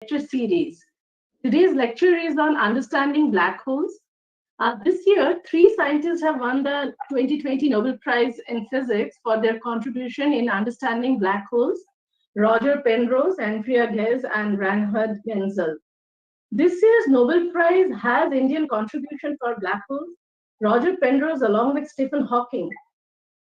lecture series. Today's lecture is on understanding black holes. This year, 3 scientists have won the 2020 Nobel Prize in Physics for their contribution in understanding black holes: Roger Penrose, Andrea Ghez, and Reinhard Genzel. This year's Nobel Prize has Indian contribution for black holes. Roger Penrose, along with Stephen Hawking,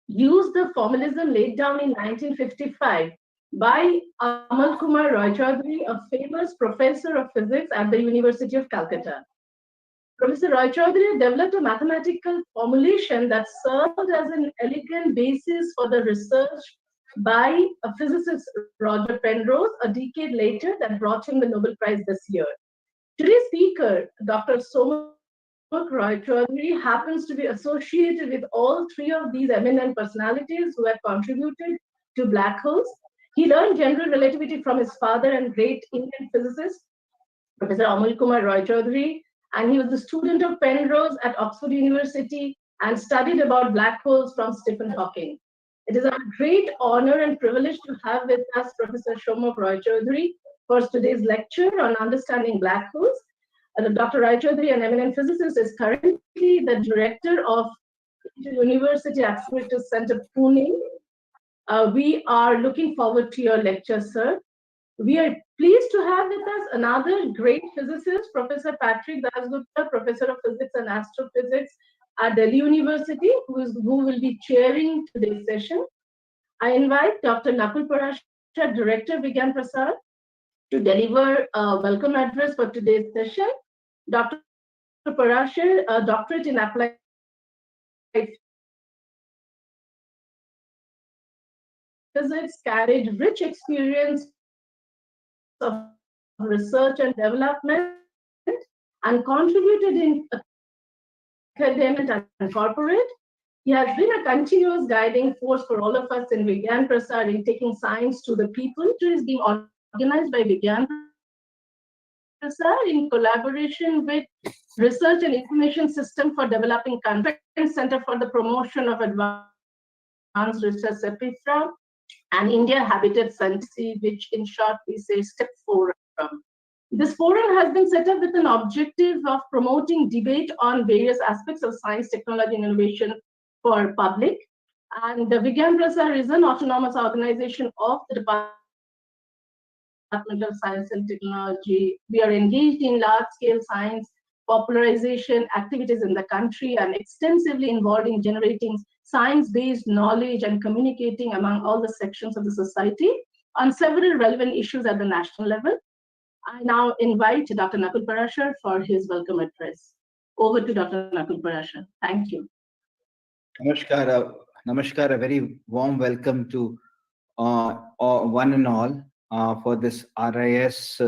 used the formalism laid down in 1955 by Amal Kumar Raychaudhury, a famous professor of physics at the University of Calcutta. Professor Raychaudhury developed a mathematical formulation that served as an elegant basis for the research by a physicist, Roger Penrose, a decade later, that brought him the Nobel Prize this year. Today's speaker, Dr. Somak Raychaudhury, happens to be associated with all three of these eminent personalities who have contributed to black holes. He learned general relativity from his father and great Indian physicist, Professor Amal Kumar Raychaudhury, and he was the student of Penrose at Oxford University and studied about black holes from Stephen Hawking. It is a great honor and privilege to have with us Professor Somak Raychaudhury for today's lecture on understanding black holes. Dr. Raychaudhury, an eminent physicist, is currently the director of University Aspirations Centre, Pune. We are looking forward to your lecture, sir. We are pleased to have with us another great physicist, Professor Patrick Dasgupta, Professor of Physics and Astrophysics at Delhi University, who will be chairing today's session. I invite Dr. Nakul Parashar, Director, Vigyan Prasar, to deliver a welcome address for today's session. Dr. Parashar, a doctorate in applied physics, carried rich experience of research and development and contributed in academic and corporate. He has been a continuous guiding force for all of us in Vigyan Prasar in taking science to the people. It is being organized by Vigyan Prasar in collaboration with Research and Information System for Developing Countries, Center for the Promotion of Advanced Research, CEFIPRA, and India Habitat Center, which in short we say STIP Forum. This forum has been set up with an objective of promoting debate on various aspects of science, technology, and innovation for public. And the Vigyan Prasar is an autonomous organization of the Department of Science and Technology. We are engaged in large-scale science popularization activities in the country and extensively involved in generating science-based knowledge and communicating among all the sections of the society on several relevant issues at the national level. I now invite Dr. Nakul Parashar for his welcome address. Over to Dr. Nakul Parashar. Thank you. Namaskar, a very warm welcome to one and all for this RIS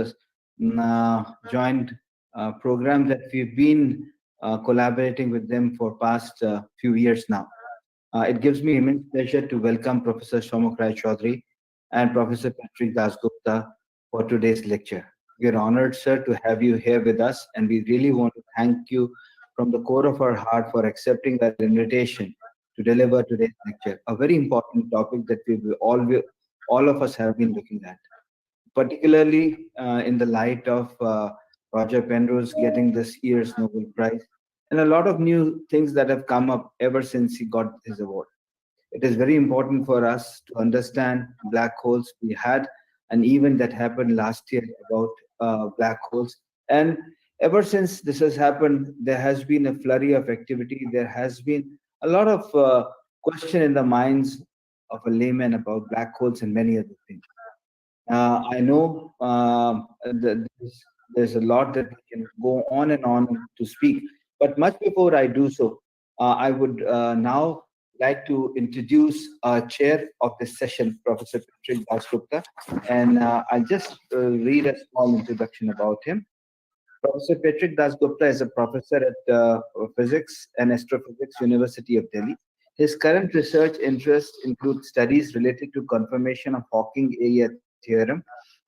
joint program that we've been collaborating with them for past few years now. It gives me immense pleasure to welcome Professor Somak Raychaudhury and Professor Patrick Dasgupta for today's lecture. We are honored, sir, to have you here with us, and we really want to thank you from the core of our heart for accepting that invitation to deliver today's lecture, a very important topic that all of us have been looking at, particularly in the light of Roger Penrose getting this year's Nobel Prize, and a lot of new things that have come up ever since he got his award. It is very important for us to understand black holes. We had an event that happened last year about black holes, and ever since this has happened, there has been a flurry of activity. There has been a lot of question in the minds of a layman about black holes and many other things. I know there's a lot that we can go on and on to speak, but much before I do so, I would now like to introduce our chair of this session, Professor Patrick Dasgupta, and I'll just read a small introduction about him. Professor Patrick Dasgupta is a professor at Physics and Astrophysics, University of Delhi. His current research interests include studies related to confirmation of Hawking area theorem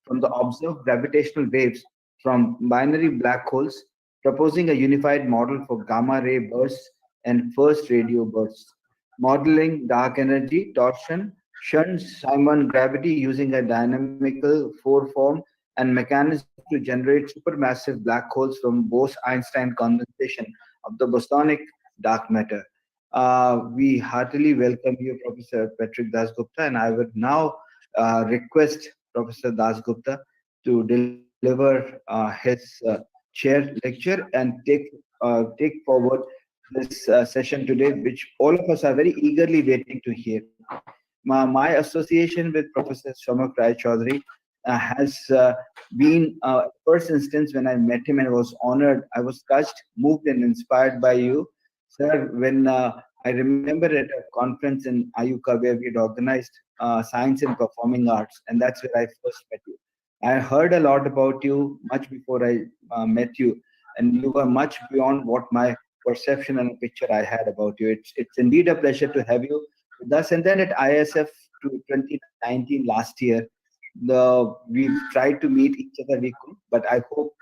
from the observed gravitational waves from binary black holes, proposing a unified model for gamma ray bursts and first radio bursts, modeling dark energy, torsion, shunt Simon gravity using a dynamical four-form and mechanisms to generate supermassive black holes from Bose-Einstein condensation of the bosonic dark matter. We heartily welcome you, Professor Patrick Dasgupta, and I would now request Professor Dasgupta to deliver his chair lecture and take forward this session today, which all of us are very eagerly waiting to hear. My association with Professor Somak Raychaudhury has been first instance when I met him and was honored. I was touched, moved, and inspired by you, sir. When I remember at a conference in IUCAA where we had organized science and performing arts, and that's where I first met you. I heard a lot about you much before I met you, and you were much beyond what my perception and picture I had about you. It's indeed a pleasure to have you with us. And then at ISF 2019 last year, we've tried to meet each other. We could, but I hope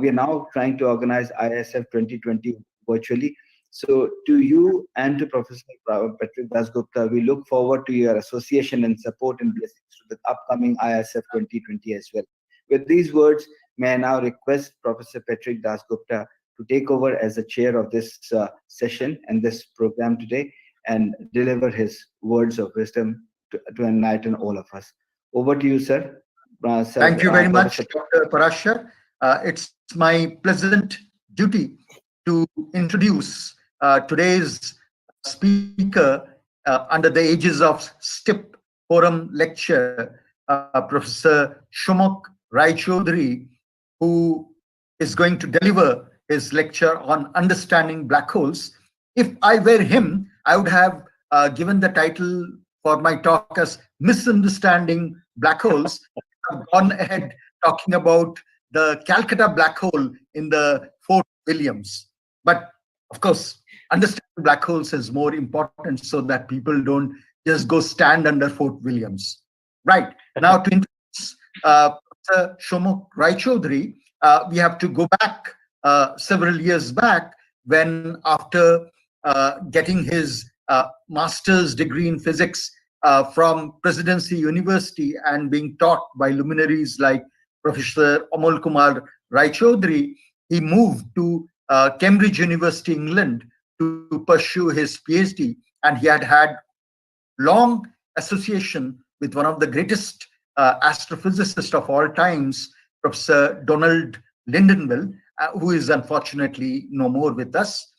we are now trying to organize ISF 2020 virtually. So to you and to Professor Patrick Dasgupta, we look forward to your association and support and blessings to the upcoming ISF 2020 as well. With these words, may I now request Professor Patrick Dasgupta to take over as the chair of this session and this program today and deliver his words of wisdom to enlighten all of us. Over to you, sir. Thank you very much, Dr. Prasar. It's my pleasant duty to introduce today's speaker under the aegis of STIP Forum Lecture, Professor Somak Raychaudhury, who is going to deliver his lecture on understanding black holes. If I were him, I would have given the title for my talk as Misunderstanding Black Holes. I've gone ahead talking about the Calcutta black hole in the Fort Williams. But of course, understanding black holes is more important so that people don't just go stand under Fort Williams. Right. Now to introduce Professor Somak Raychaudhury, we have to go back several years back when, after getting his master's degree in physics from Presidency University and being taught by luminaries like Professor Amol Kumar Raychaudhury, he moved to Cambridge University, England, to pursue his PhD, and he had long association with one of the greatest astrophysicists of all times, Professor Donald Lindenville, who is unfortunately no more with us.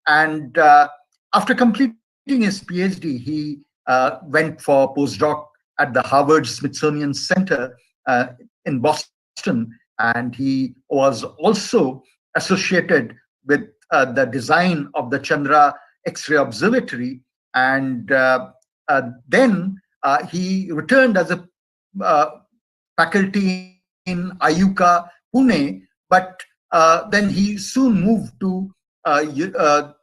And after completing his PhD, he went for postdoc at the Harvard Smithsonian Center in Boston, and he was also associated with the design of the Chandra X-ray Observatory. And then he returned as a faculty in IUCAA, Pune, but then he soon moved to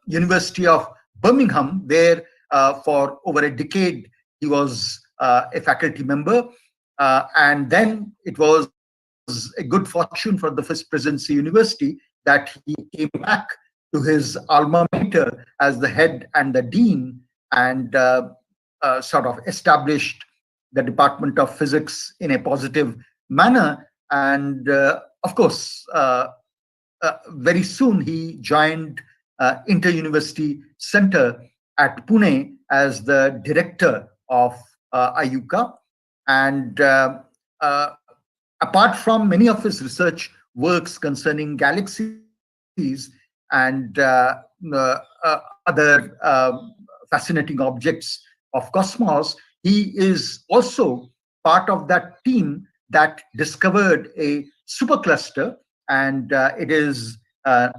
University of Birmingham, where for over a decade he was a faculty member. And then it was a good fortune for the First Presidency University that he came back to his alma mater as the head and the dean, and sort of established the Department of Physics in a positive manner. And of course, very soon he joined Inter-University Centre at Pune as the director of IUCAA. And apart from many of his research works concerning galaxies and other fascinating objects of cosmos, he is also part of that team that discovered a supercluster, and it is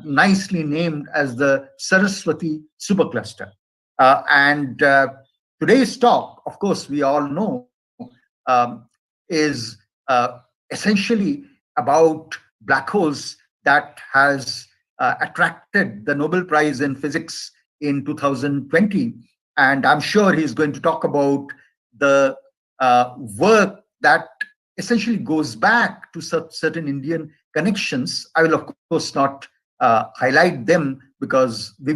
nicely named as the Saraswati supercluster. And today's talk, of course, we all know, is essentially about black holes that has attracted the Nobel Prize in Physics in 2020. And I'm sure he's going to talk about the work that essentially goes back to certain Indian connections. I will, of course, not highlight them because we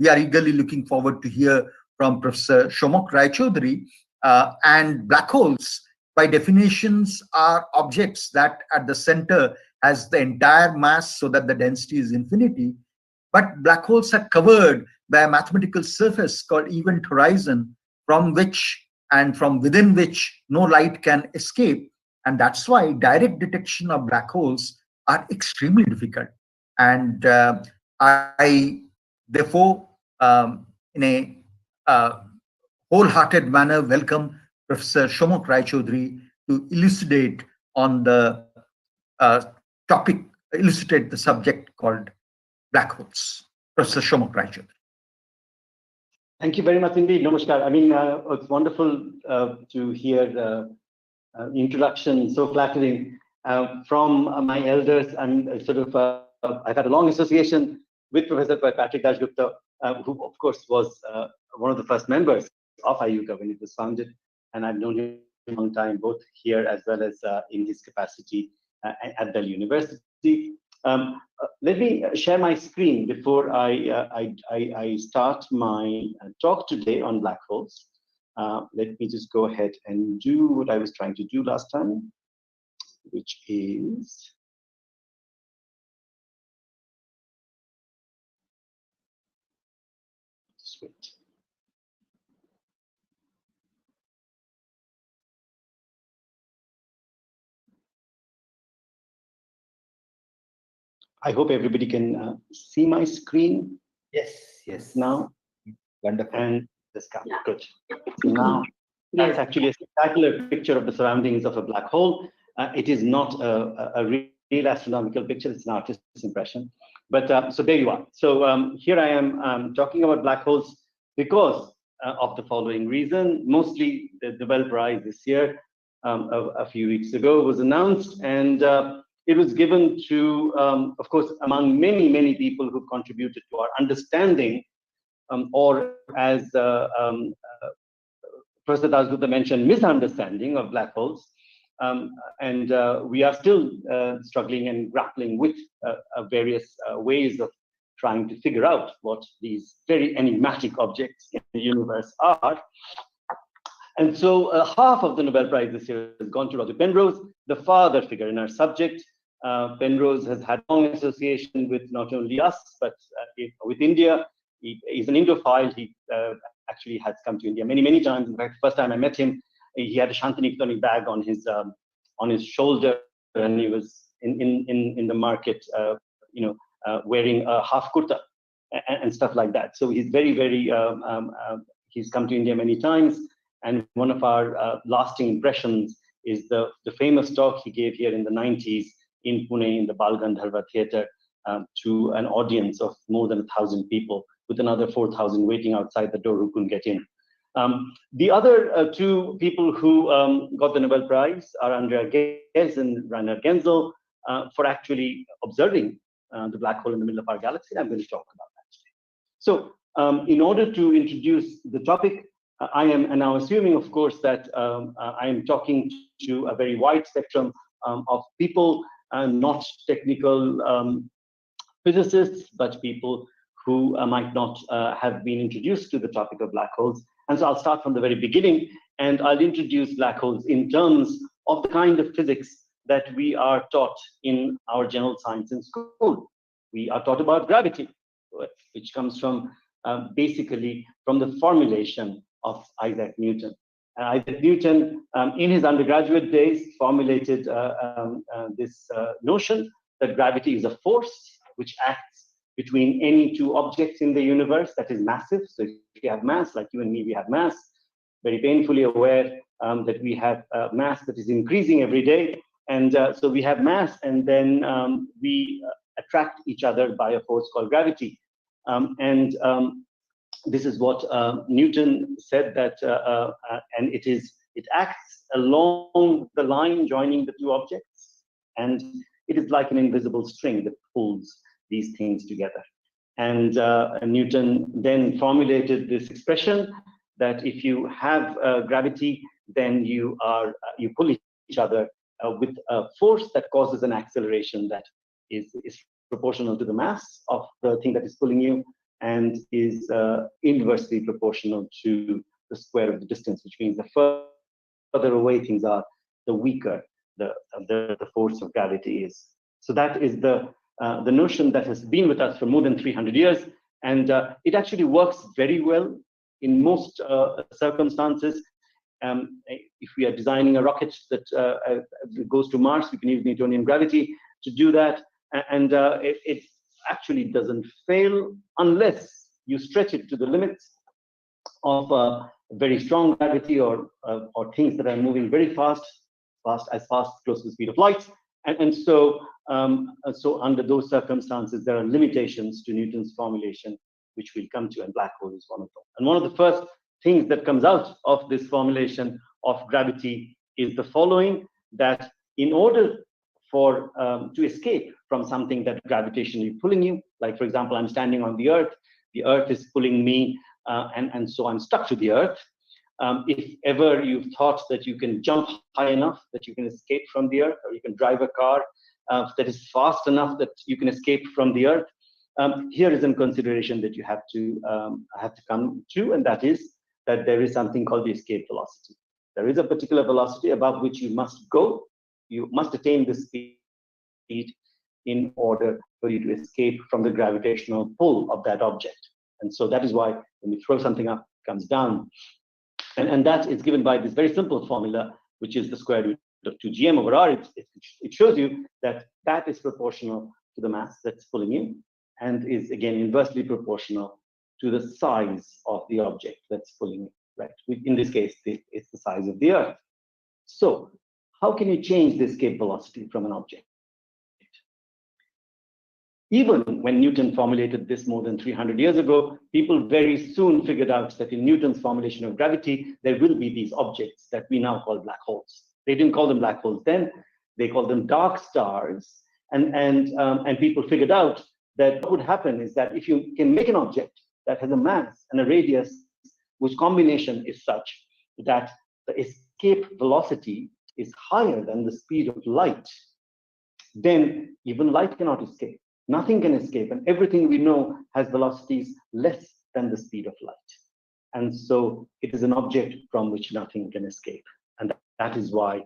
are eagerly looking forward to hear from Professor Somak Raychaudhury. And black holes by definitions, are objects that at the center has the entire mass so that the density is infinity. But black holes are covered by a mathematical surface called event horizon, from which and from within which no light can escape. And that's why direct detection of black holes are extremely difficult. And I, therefore, in a wholehearted manner, welcome Professor Somak Raychaudhury to elucidate on the topic, elucidate the subject called black holes. Professor Somak Raychaudhury. Thank you very much indeed. Namaskar. I mean, it's wonderful to hear the introduction, so flattering from my elders. And sort of, I've had a long association with Professor Patrick Dasgupta, who, of course, was one of the first members of IUCAA when it was founded. And I've known him a long time, both here as well as in his capacity at Delhi University. Let me share my screen before I start my talk today on black holes. Let me just go ahead and do what I was trying to do last time, which is just wait. I hope everybody can see my screen. Yes. Now. Wonderful. And this comes. Yeah. Good. So now, that's actually a spectacular picture of the surroundings of a black hole. It is not a real astronomical picture, it's an artist's impression. But so there you are. So here I am talking about black holes because of the following reason. Mostly the Nobel Prize this year, a few weeks ago, was announced, and it was given to, of course, among many, many people who contributed to our understanding, or as Professor Dasgupta mentioned, misunderstanding of black holes. And we are still struggling and grappling with various ways of trying to figure out what these very enigmatic objects in the universe are. And so half of the Nobel Prize this year has gone to Roger Penrose, the father figure in our subject. Penrose has had a long association with not only us, but with India. He's an Indophile. He actually has come to India many, many times. In fact, the first time I met him, he had a Shantiniketan bag on his shoulder, and he was in the market, wearing a half kurta and stuff like that. So he's very, very. He's come to India many times, and one of our lasting impressions is the famous talk he gave here in the 90s in Pune in the Bal Gandharva Theatre to an audience of more than 1,000 people, with another 4,000 waiting outside the door who couldn't get in. The other two people who got the Nobel Prize are Andrea Ghez and Rainer Genzel for actually observing the black hole in the middle of our galaxy. I'm going to talk about that today. So in order to introduce the topic, I am now assuming, of course, that I am talking to a very wide spectrum of people, not technical physicists, but people who might not have been introduced to the topic of black holes. And so I'll start from the very beginning, and I'll introduce black holes in terms of the kind of physics that we are taught in our general science in school. We are taught about gravity, which comes from basically from the formulation of Isaac Newton. Isaac Newton, in his undergraduate days, formulated this notion that gravity is a force which acts between any two objects in the universe that is massive. So if you have mass, like you and me, we have mass, very painfully aware that we have mass that is increasing every day. And so we have mass, and then we attract each other by a force called gravity. This is what Newton said, that, and it acts along the line joining the two objects, and it is like an invisible string that pulls these things together. And Newton then formulated this expression that if you have gravity, then you pull each other with a force that causes an acceleration that is proportional to the mass of the thing that is pulling you, and is inversely proportional to the square of the distance, which means the further away things are, the weaker the force of gravity is. So that is the notion that has been with us for more than 300 years, and it actually works very well in most circumstances. If we are designing a rocket that goes to Mars, we can use Newtonian gravity to do that, and it actually doesn't fail unless you stretch it to the limits of very strong gravity or things that are moving very fast, close to the speed of light. And so under those circumstances, there are limitations to Newton's formulation, which we'll come to, and black hole is one of them. And one of the first things that comes out of this formulation of gravity is the following, that in order for to escape from something that gravitationally pulling you, like for example, I'm standing on the earth is pulling me, and so I'm stuck to the earth. If ever you've thought that you can jump high enough that you can escape from the earth, or you can drive a car that is fast enough that you can escape from the earth, here is a consideration that you have to come to, and that is that there is something called the escape velocity. There is a particular velocity above which you must go. You must attain this speed in order for you to escape from the gravitational pull of that object. And so that is why when you throw something up, it comes down. And that is given by this very simple formula, which is the square root of 2gm over r. It shows you that that is proportional to the mass that's pulling you, and is again inversely proportional to the size of the object that's pulling you, right? In this case, it's the size of the Earth. So how can you change the escape velocity from an object? Even when Newton formulated this more than 300 years ago, people very soon figured out that in Newton's formulation of gravity, there will be these objects that we now call black holes. They didn't call them black holes then, they called them dark stars. And people figured out that what would happen is that if you can make an object that has a mass and a radius, whose combination is such that the escape velocity is higher than the speed of light, then even light cannot escape. Nothing can escape, and everything we know has velocities less than the speed of light. And so it is an object from which nothing can escape. And that is why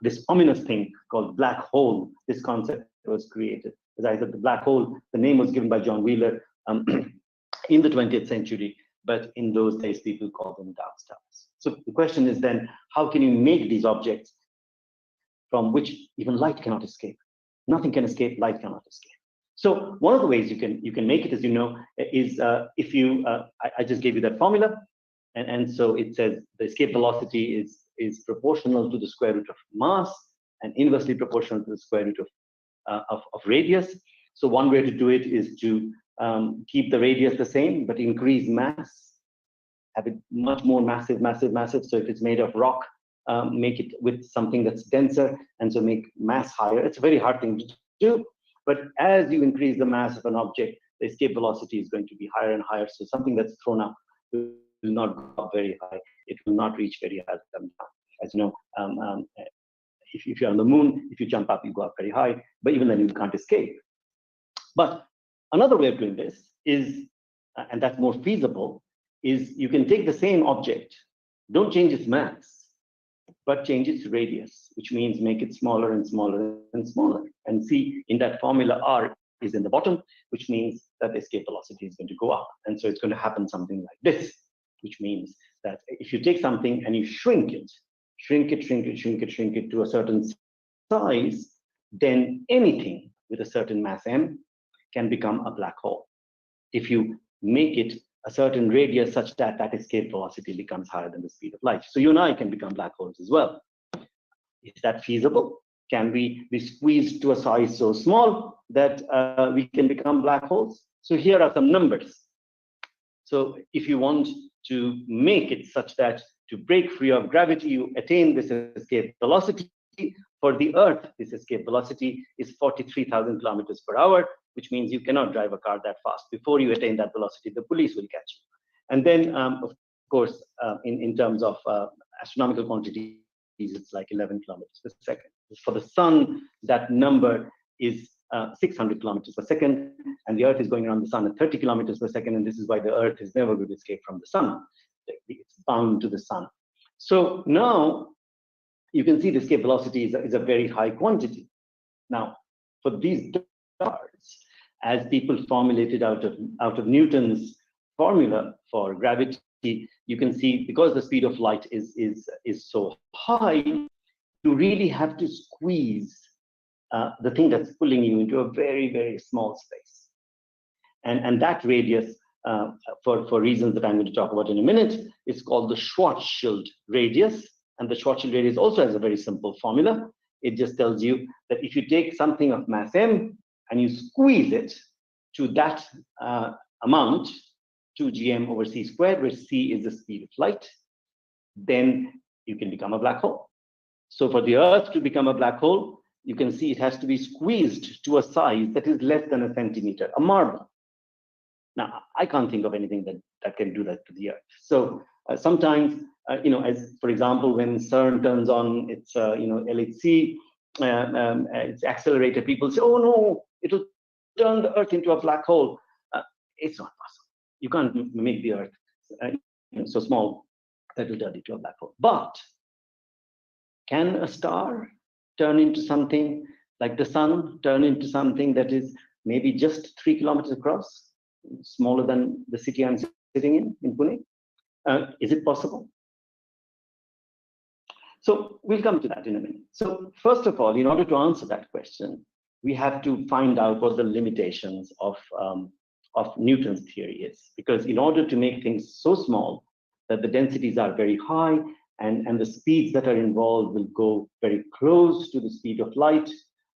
this ominous thing called black hole, this concept was created. As I said, the black hole, the name was given by John Wheeler in the 20th century, but in those days, people called them dark stars. So the question is then, how can you make these objects from which even light cannot escape? Nothing can escape, light cannot escape. So one of the ways you can make it, as you know, is if you, I just gave you that formula, and so it says the escape velocity is proportional to the square root of mass and inversely proportional to the square root of radius. So one way to do it is to keep the radius the same, but increase mass, have it much more massive. So if it's made of rock, make it with something that's denser, and so make mass higher. It's a very hard thing to do. But as you increase the mass of an object, the escape velocity is going to be higher and higher. So something that's thrown up will not go up very high. It will not reach very high. As you know, if you're on the moon, if you jump up, you go up very high. But even then, you can't escape. But another way of doing this is, and that's more feasible, is you can take the same object, don't change its mass, but change its radius, which means make it smaller and smaller and smaller. And see, in that formula, r is in the bottom, which means that the escape velocity is going to go up. And so it's going to happen something like this, which means that if you take something and you shrink it to a certain size, then anything with a certain mass m can become a black hole. If you make it a certain radius such that that escape velocity becomes higher than the speed of light. So you and I can become black holes as well. Is that feasible? Can we be squeezed to a size so small that we can become black holes? So here are some numbers. So if you want to make it such that to break free of gravity, you attain this escape velocity. For the Earth, this escape velocity is 43,000 kilometers per hour, which means you cannot drive a car that fast. Before you attain that velocity, the police will catch you. And then, of course, in terms of astronomical quantities, it's like 11 kilometers per second. For the sun, that number is 600 kilometers per second, and the Earth is going around the sun at 30 kilometers per second, and this is why the Earth is never going to escape from the sun. It's bound to the sun. So now, you can see the escape velocity is a very high quantity. Now, for these stars, as people formulated out of Newton's formula for gravity, you can see because the speed of light is so high, you really have to squeeze the thing that's pulling you into a very, very small space. And that radius, for reasons that I'm going to talk about in a minute, is called the Schwarzschild radius. And the Schwarzschild radius also has a very simple formula. It just tells you that if you take something of mass m and you squeeze it to that amount, 2gm over c squared, where c is the speed of light, then you can become a black hole. So for the Earth to become a black hole, you can see it has to be squeezed to a size that is less than a centimeter, a marble. Now, I can't think of anything that can do that to the Earth. So sometimes, as for example, when CERN turns on its, LHC, its accelerator, people say, oh no, it'll turn the Earth into a black hole. It's not possible. You can't make the Earth so small that will turn into a black hole. But can a star turn into something like the sun, turn into something that is maybe just 3 kilometers across, smaller than the city I'm sitting in Pune? Is it possible? So we'll come to that in a minute. So first of all, in order to answer that question, we have to find out what the limitations of Newton's theory is. Because in order to make things so small that the densities are very high and the speeds that are involved will go very close to the speed of light,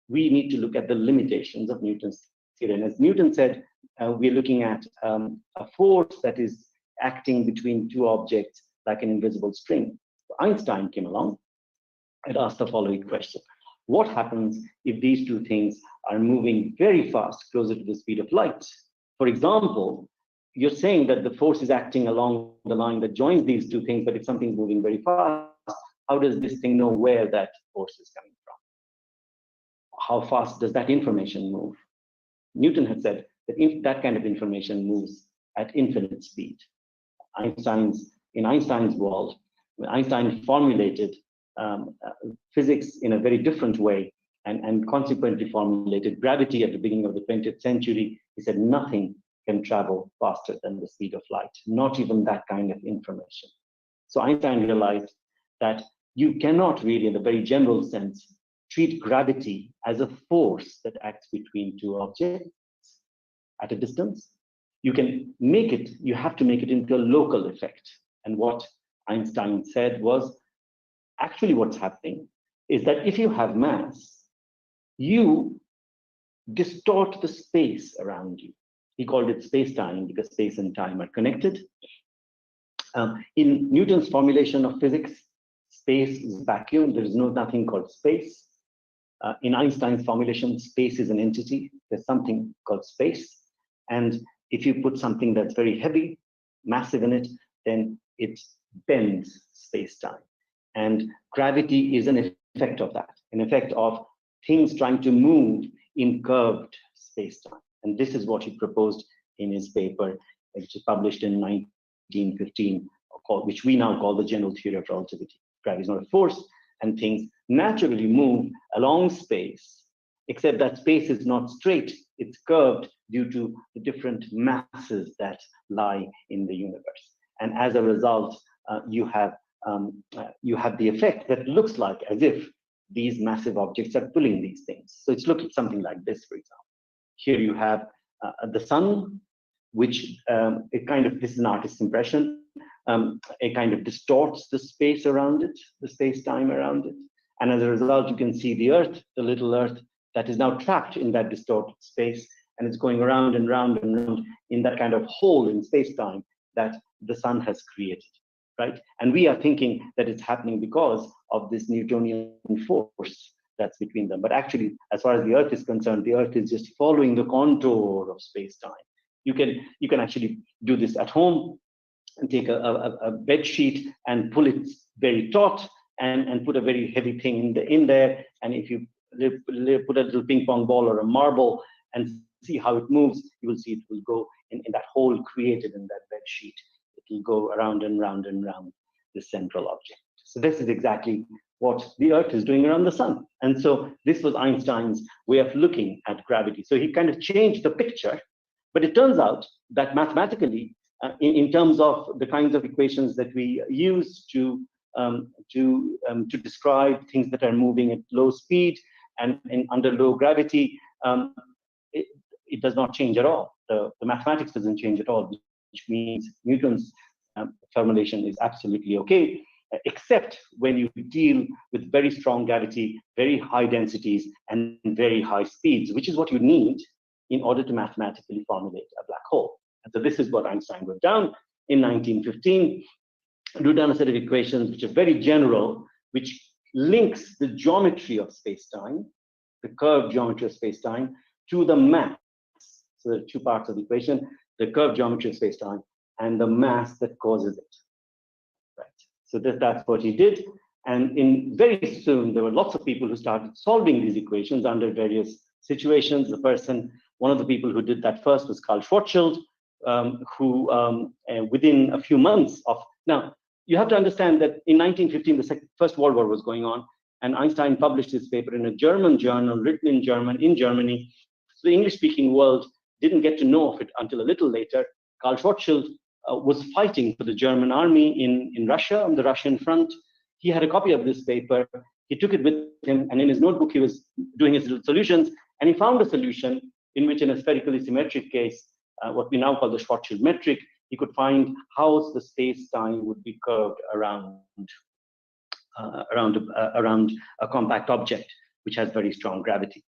we need to look at the limitations of Newton's theory. And as Newton said, we're looking at a force that is acting between two objects like an invisible string. So Einstein came along and asked the following question. What happens if these two things are moving very fast, closer to the speed of light? For example, you're saying that the force is acting along the line that joins these two things, but if something's moving very fast, how does this thing know where that force is coming from? How fast does that information move? Newton had said that if that kind of information moves at infinite speed. In Einstein's world, when Einstein formulated physics in a very different way and consequently formulated gravity at the beginning of the 20th century, he said nothing can travel faster than the speed of light, not even that kind of information. So Einstein realized that you cannot really, in a very general sense, treat gravity as a force that acts between two objects at a distance. You can make it, you have to make it into a local effect. And what Einstein said was, actually what's happening is that if you have mass, you distort the space around you. He called it space-time because space and time are connected. In Newton's formulation of physics, space is vacuum. There is nothing called space. In Einstein's formulation, space is an entity. There's something called space. And if you put something that's very heavy, massive in it, then it bends space-time. And gravity is an effect of that, an effect of things trying to move in curved space-time. And this is what he proposed in his paper, which is published in 1915, which we now call the general theory of relativity. Gravity is not a force, and things naturally move along space, except that space is not straight, it's curved due to the different masses that lie in the universe. And as a result, you have the effect that looks like as if these massive objects are pulling these things. So it's looking something like this, for example. Here you have the sun, which this is an artist's impression, it kind of distorts the space around it, the space-time around it. And as a result, you can see the Earth, the little Earth, that is now trapped in that distorted space, and it's going around and round and round in that kind of hole in space-time that the sun has created, right? And we are thinking that it's happening because of this Newtonian force that's between them. But actually, as far as the Earth is concerned, the Earth is just following the contour of space-time. You can actually do this at home and take a bed sheet and pull it very taut and put a very heavy thing in there. And if you put a little ping pong ball or a marble and see how it moves, you will see it will go in that hole created in that bed sheet. It will go around and round and round the central object. So this is exactly what the Earth is doing around the sun. And so this was Einstein's way of looking at gravity. So he kind of changed the picture, but it turns out that mathematically, in terms of the kinds of equations that we use to describe things that are moving at low speed and under low gravity, it does not change at all. The mathematics doesn't change at all, which means Newton's formulation is absolutely okay, except when you deal with very strong gravity, very high densities, and very high speeds, which is what you need in order to mathematically formulate a black hole. And so this is what Einstein wrote down in 1915, wrote down a set of equations which are very general, which links the geometry of space-time, the curved geometry of space-time, to the mass. So there are two parts of the equation, the curved geometry of space-time and the mass that causes it. Right. So that's what he did. And very soon, there were lots of people who started solving these equations under various situations. One of the people who did that first was Carl Schwarzschild, who within a few months of, now, you have to understand that in 1915, the First World War was going on, and Einstein published his paper in a German journal, written in German, in Germany. So the English-speaking world didn't get to know of it until a little later. Carl Schwarzschild was fighting for the German army in Russia, on the Russian front. He had a copy of this paper. He took it with him, and in his notebook, he was doing his little solutions, and he found a solution in which, in a spherically symmetric case, what we now call the Schwarzschild metric, he could find how the space-time would be curved around a compact object which has very strong gravity,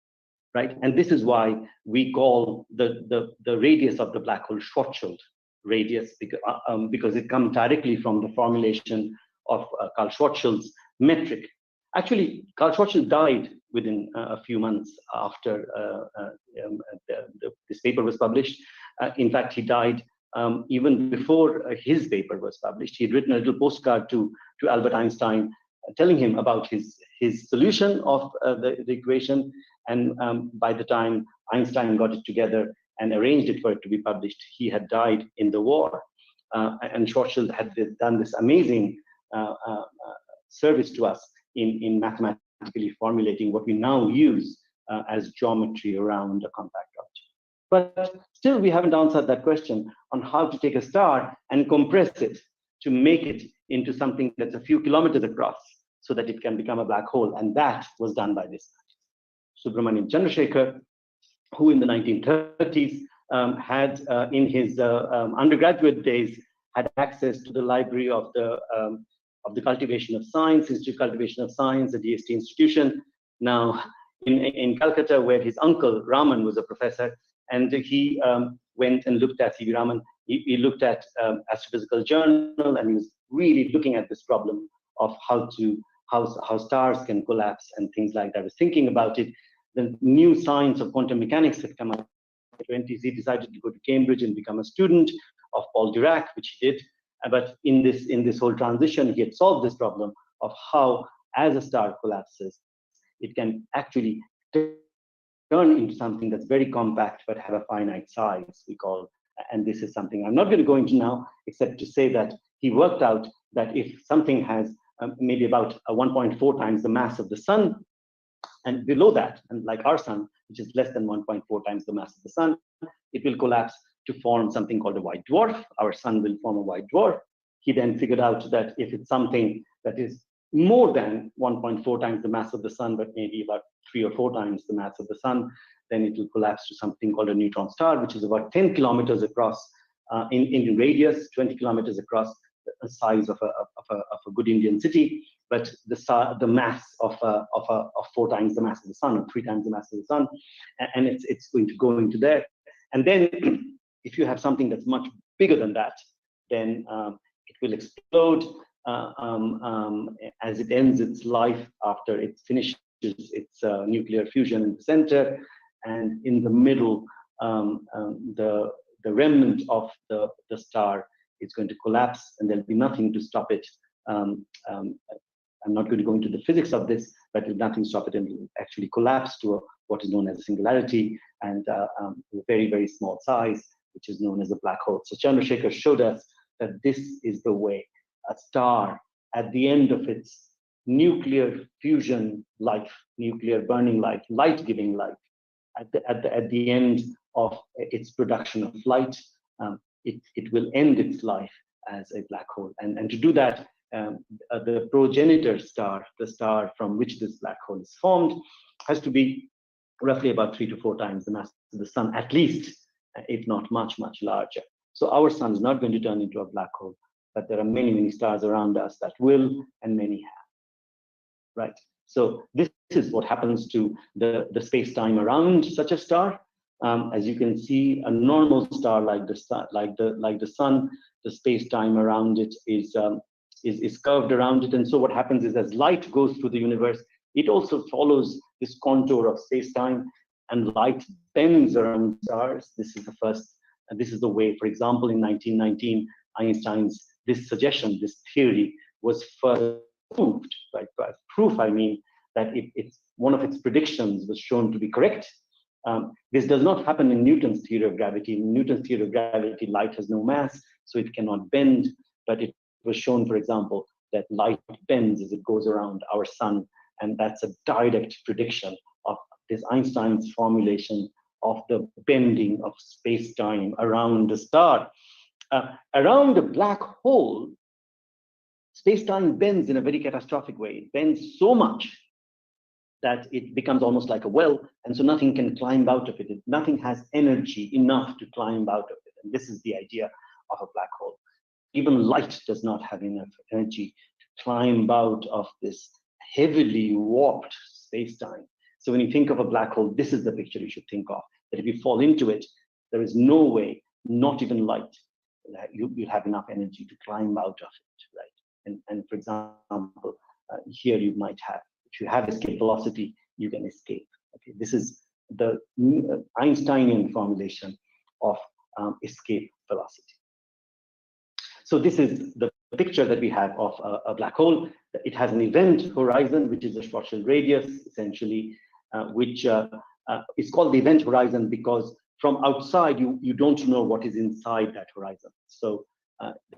right? And this is why we call the radius of the black hole Schwarzschild radius, because it comes directly from the formulation of Carl Schwarzschild's metric. Actually, Carl Schwarzschild died within a few months after this paper was published. In fact, he died even before his paper was published. He had written a little postcard to Albert Einstein telling him about his solution of the equation. And by the time Einstein got it together and arranged it for it to be published, he had died in the war. And Schwarzschild had done this amazing service to us in mathematically formulating what we now use as geometry around a compact object. But still, we haven't answered that question on how to take a star and compress it to make it into something that's a few kilometers across so that it can become a black hole. And that was done by this Subramanian Chandrasekhar, who in the 1930s had, in his undergraduate days, had access to the library of the Cultivation of Science, Institute of Cultivation of Science, the DST institution, now in Calcutta, where his uncle Raman was a professor. And he went and looked at C.V. Raman. He looked at Astrophysical Journal, and he was really looking at this problem of how stars can collapse and things like that. I was thinking about it. The new science of quantum mechanics had come up in the 20s. He decided to go to Cambridge and become a student of Paul Dirac, which he did. But in this whole transition, he had solved this problem of how, as a star collapses, it can actually turn into something that's very compact but have a finite size, we call. And this is something I'm not going to go into now, except to say that he worked out that if something has maybe about 1.4 times the mass of the sun, and below that, and like our sun, which is less than 1.4 times the mass of the sun, it will collapse to form something called a white dwarf. Our sun will form a white dwarf. He then figured out that if it's something that is more than 1.4 times the mass of the sun, but maybe about 3 or 4 times the mass of the sun, then it will collapse to something called a neutron star, which is about 10 kilometers across in radius, 20 kilometers across, the size of a good Indian city, but the mass of 4 times the mass of the sun, or 3 times the mass of the sun, and it's going to go into there. And then if you have something that's much bigger than that, then it will explode as it ends its life after it finishes its nuclear fusion in the center, and in the middle, the remnant of the star is going to collapse, and there'll be nothing to stop it. I'm not going to go into the physics of this, but there's nothing to stop it, and it will actually collapse to what is known as a singularity, and a very, very small size, which is known as a black hole. So Chandrasekhar showed us that this is the way a star, at the end of its nuclear fusion life, nuclear burning life, light-giving life. At the end of its production of light, it will end its life as a black hole. And to do that, the progenitor star, the star from which this black hole is formed, has to be roughly about 3 to 4 times the mass of the sun, at least, if not much, much larger. So our sun is not going to turn into a black hole, but there are many, many stars around us that will, and many have. Right. So this is what happens to the space-time around such a star. As you can see, a normal star like the sun, the space-time around it is curved around it. And so what happens is, as light goes through the universe, it also follows this contour of space-time, and light bends around stars. This is the first, and this is the way, for example, in 1919, Einstein's this suggestion, this theory, was first proved, right? By proof, I mean that it's one of its predictions was shown to be correct. This does not happen in Newton's theory of gravity. In Newton's theory of gravity, light has no mass, so it cannot bend. But it was shown, for example, that light bends as it goes around our sun, and that's a direct prediction of this Einstein's formulation of the bending of space-time around a star. Around a black hole, space-time bends in a very catastrophic way. It bends so much that it becomes almost like a well, and so nothing can climb out of it. Nothing has energy enough to climb out of it. And this is the idea of a black hole. Even light does not have enough energy to climb out of this heavily warped space-time. So when you think of a black hole, this is the picture you should think of, that if you fall into it, there is no way, not even light, that you'll have enough energy to climb out of it, right? And for example, here you might have, if you have escape velocity, you can escape. Okay, this is the Einsteinian formulation of escape velocity. So this is the picture that we have of a black hole. It has an event horizon, which is a Schwarzschild radius, essentially, which is called the event horizon because from outside, you don't know what is inside that horizon. So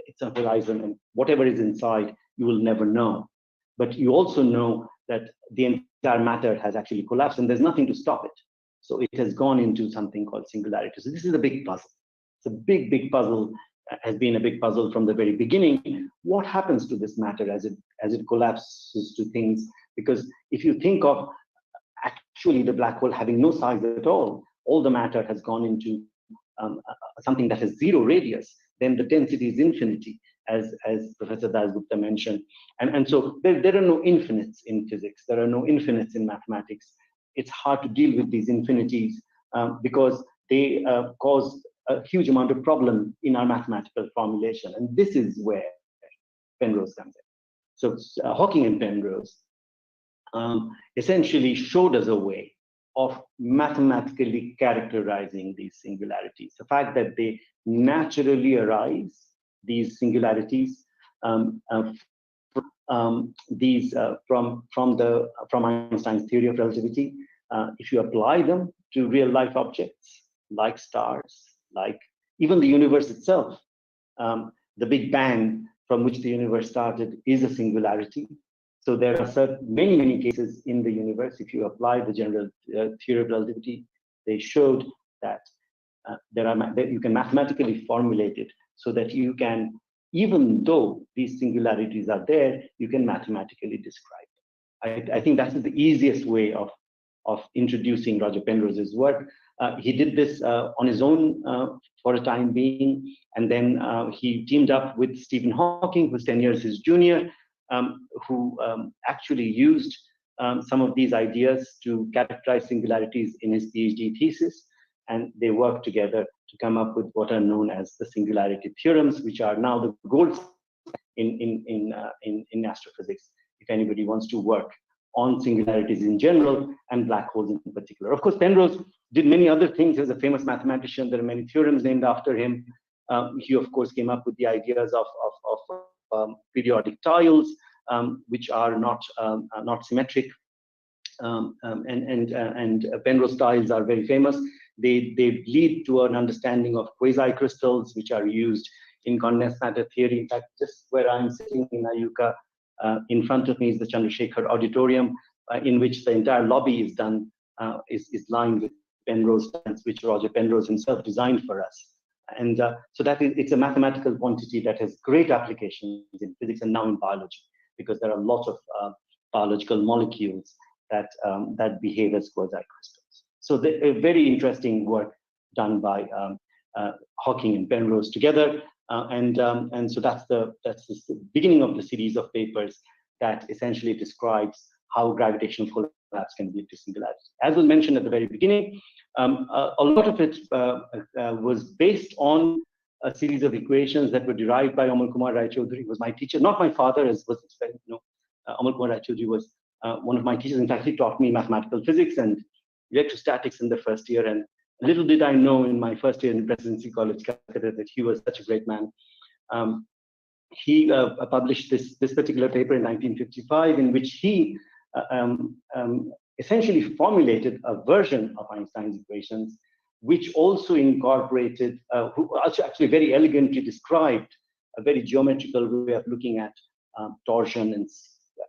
it's a horizon, and whatever is inside, you will never know. But you also know that the entire matter has actually collapsed, and there's nothing to stop it. So it has gone into something called singularity. So this is a big puzzle. It's a big, big puzzle, has been a big puzzle from the very beginning. What happens to this matter as it collapses to things? Because if you think of actually the black hole having no size at all the matter has gone into something that has zero radius, then the density is infinity, as Professor Dasgupta mentioned. And so there are no infinites in physics. There are no infinites in mathematics. It's hard to deal with these infinities because they cause a huge amount of problem in our mathematical formulation. And this is where Penrose comes in. So Hawking and Penrose essentially showed us a way of mathematically characterizing these singularities. The fact that they naturally arise, these singularities, from Einstein's theory of relativity, if you apply them to real life objects like stars, like even the universe itself, the Big Bang from which the universe started is a singularity. So there are many, many cases in the universe. If you apply the general theory of relativity, they showed that that you can mathematically formulate it so that you can, even though these singularities are there, you can mathematically describe them. I think that's the easiest way of introducing Roger Penrose's work. He did this on his own for a time being, and then he teamed up with Stephen Hawking, who's 10 years his junior, who actually used some of these ideas to characterize singularities in his PhD thesis, and they worked together to come up with what are known as the singularity theorems, which are now the gold in astrophysics, if anybody wants to work on singularities in general and black holes in particular. Of course, Penrose did many other things. He was a famous mathematician. There are many theorems named after him. He, of course, came up with the ideas of periodic tiles, which are not symmetric, and Penrose tiles are very famous. They lead to an understanding of quasi-crystals, which are used in condensed matter theory. In fact, just where I'm sitting in IUCAA, In front of me is the Chandrasekhar Auditorium, in which the entire lobby is done, is lined with Penrose plants, which Roger Penrose himself designed for us. And so it's a mathematical quantity that has great applications in physics and now in biology, because there are lots of biological molecules that behave as quasi-crystals. So a very interesting work done by Hawking and Penrose together, and so that's the beginning of the series of papers that essentially describes how gravitational collapse can lead to singularity. As was mentioned at the very beginning, a lot of it was based on a series of equations that were derived by Amal Kumar Raychaudhury, who was my teacher, not my father, as was expected. Amal Kumar Raychaudhury was one of my teachers. In fact, he taught me mathematical physics and electrostatics in the first year. And little did I know in my first year in Presidency College, Calcutta, that he was such a great man. He published this particular paper in 1955, in which he essentially formulated a version of Einstein's equations, which also incorporated, actually very elegantly described a very geometrical way of looking at torsion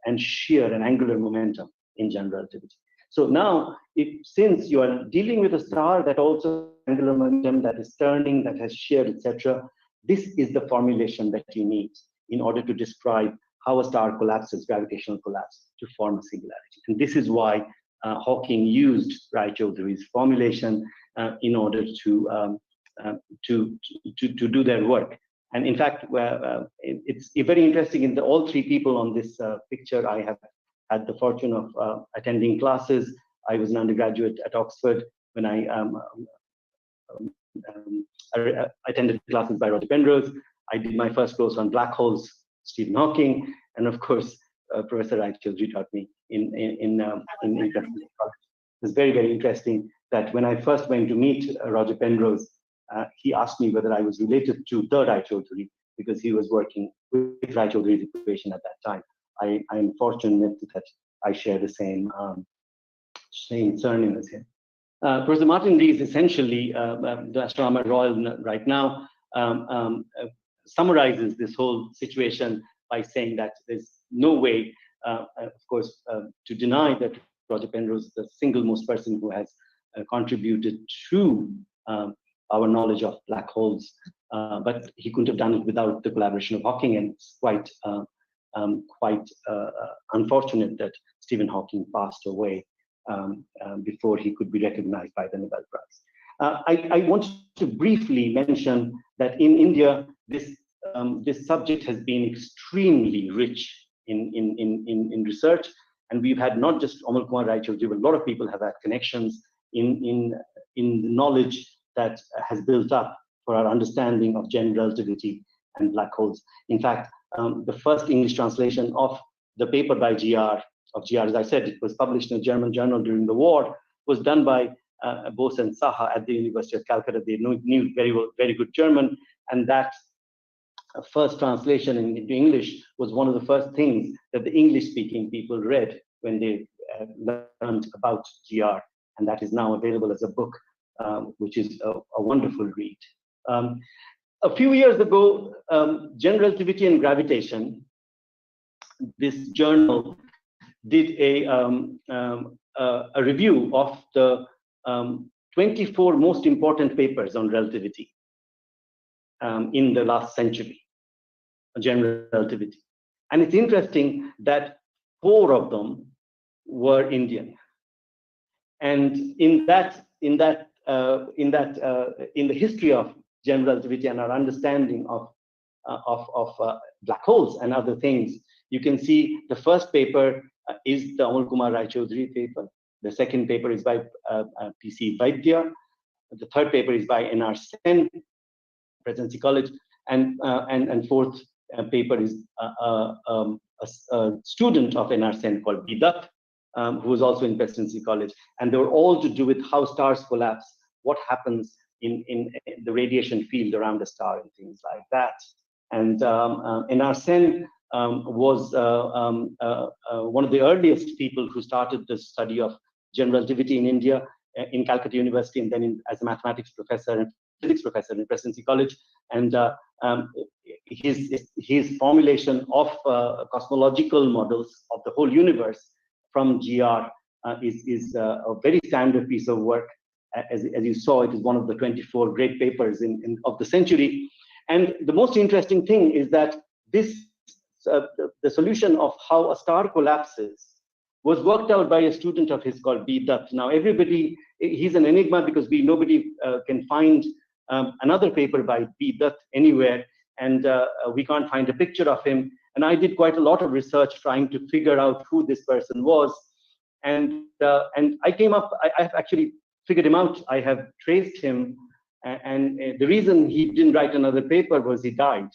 and shear and angular momentum in general relativity. So now, since you are dealing with a star that also has angular momentum, that is turning, that has shear, etc., this is the formulation that you need in order to describe how a star collapses, gravitational collapse, to form a singularity. And this is why Hawking used Raychaudhury's formulation in order to do their work. And in fact, it's very interesting. In all three people on this picture, I have had the fortune of attending classes. I was an undergraduate at Oxford when I attended classes by Roger Penrose. I did my first course on black holes, Stephen Hawking, and of course, Professor Raychaudhury taught me in Presidency College. It was very, very interesting that when I first went to meet Roger Penrose, he asked me whether I was related to the Raychaudhury, because he was working with Raychaudhury's equation at that time. I am fortunate that I share the same surname as him. Professor Martin Rees, essentially the astronomer royal right now, summarizes this whole situation by saying that there's no way, of course, to deny that Roger Penrose is the single most person who has contributed to our knowledge of black holes, but he couldn't have done it without the collaboration of Hawking, and it's quite unfortunate that Stephen Hawking passed away before he could be recognized by the Nobel Prize. I want to briefly mention that in India, this subject has been extremely rich in research, and we've had not just Amal Kumar Raychaudhury, but a lot of people have had connections in the knowledge that has built up for our understanding of general relativity and black holes. In fact, the first English translation of the paper by GR, as I said, it was published in a German journal during the war, was done by Bose and Saha at the University of Calcutta. They knew very good German, and that first translation into English was one of the first things that the English-speaking people read when they learned about GR, and that is now available as a book, which is a wonderful read. A few years ago, General Relativity and Gravitation, this journal, did a review of the 24 most important papers on relativity in the last century, general relativity. And it's interesting that 4 of them were Indian. And in the history of general relativity and our understanding of black holes and other things, you can see the first paper is the Amal Kumar Raychaudhury paper. The second paper is by P.C. Vigyan. The third paper is by N.R. Sen, Presidency College, and fourth paper is a student of N.R. Sen called B. Dutt, who was also in Presidency College, and they were all to do with how stars collapse, what happens in the radiation field around a star and things like that. And N.R. Sen was one of the earliest people who started the study of general relativity in India, in Calcutta University, and then as a mathematics professor and physics professor in Presidency College. And his formulation of cosmological models of the whole universe from GR is a very standard piece of work. As you saw, it is one of the 24 great papers of the century. And the most interesting thing is that this the solution of how a star collapses was worked out by a student of his called B. Dutt. Now, everybody, he's an enigma because nobody can find another paper by B. Dutt anywhere, and we can't find a picture of him. And I did quite a lot of research trying to figure out who this person was. And I came up, I've actually figured him out. I have traced him. And the reason he didn't write another paper was he died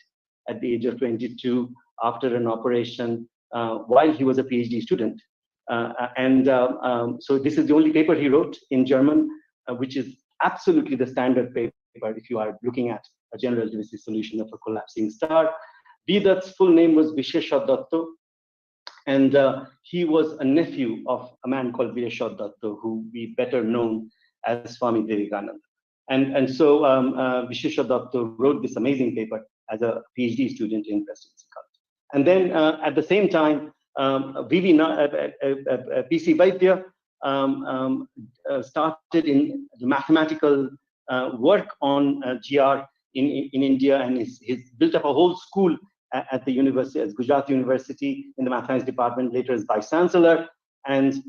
at the age of 22 after an operation while he was a PhD student. So this is the only paper he wrote in German, which is absolutely the standard paper if you are looking at a general relativity solution of a collapsing star. B. Dutt's full name was Raychaudhury, and he was a nephew of a man called Raychaudhury, who we better known as Swami Vivekananda. And so Raychaudhury wrote this amazing paper as a PhD student in Western psychology. And then at the same time, P.C. Vaidya started in the mathematical work on GR in India, and he's built up a whole school at the university, as Gujarat University, in the mathematics department, later as vice chancellor. And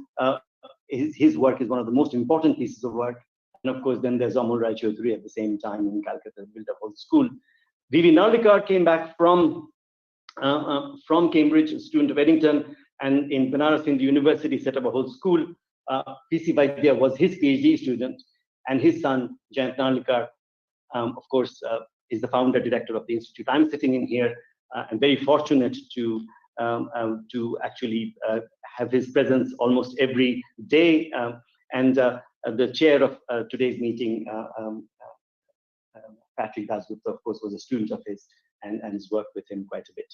his work is one of the most important pieces of work. And of course, then there's Amol Raychaudhury at the same time in Calcutta, built a whole school. V.V. Narlikar came back from Cambridge, a student of Eddington, and in Banaras Hindu University set up a whole school. P.C. Vaidya was his PhD student, and his son, Jayant Narlikar, of course, is the founder director of the institute. I'm sitting in here. I'm very fortunate to actually have his presence almost every day. And the chair of today's meeting, Patrick Dasgupta, of course, was a student of his and has worked with him quite a bit.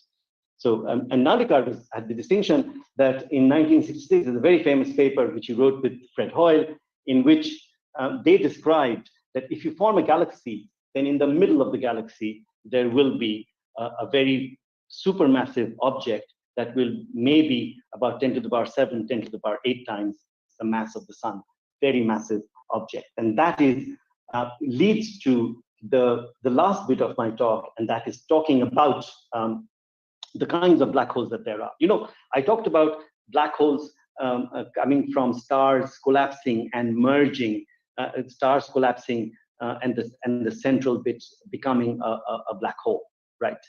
So, and Narlikar had the distinction that in 1966, there's a very famous paper which he wrote with Fred Hoyle, in which they described that if you form a galaxy, then in the middle of the galaxy, there will be a very supermassive object that will maybe about 10 to the power 7, 10 to the power 8 times the mass of the sun, very massive object. And that is leads to the last bit of my talk, and that is talking about the kinds of black holes that there are. You know, I talked about black holes coming from stars collapsing and merging, stars collapsing and the central bit becoming a black hole, right?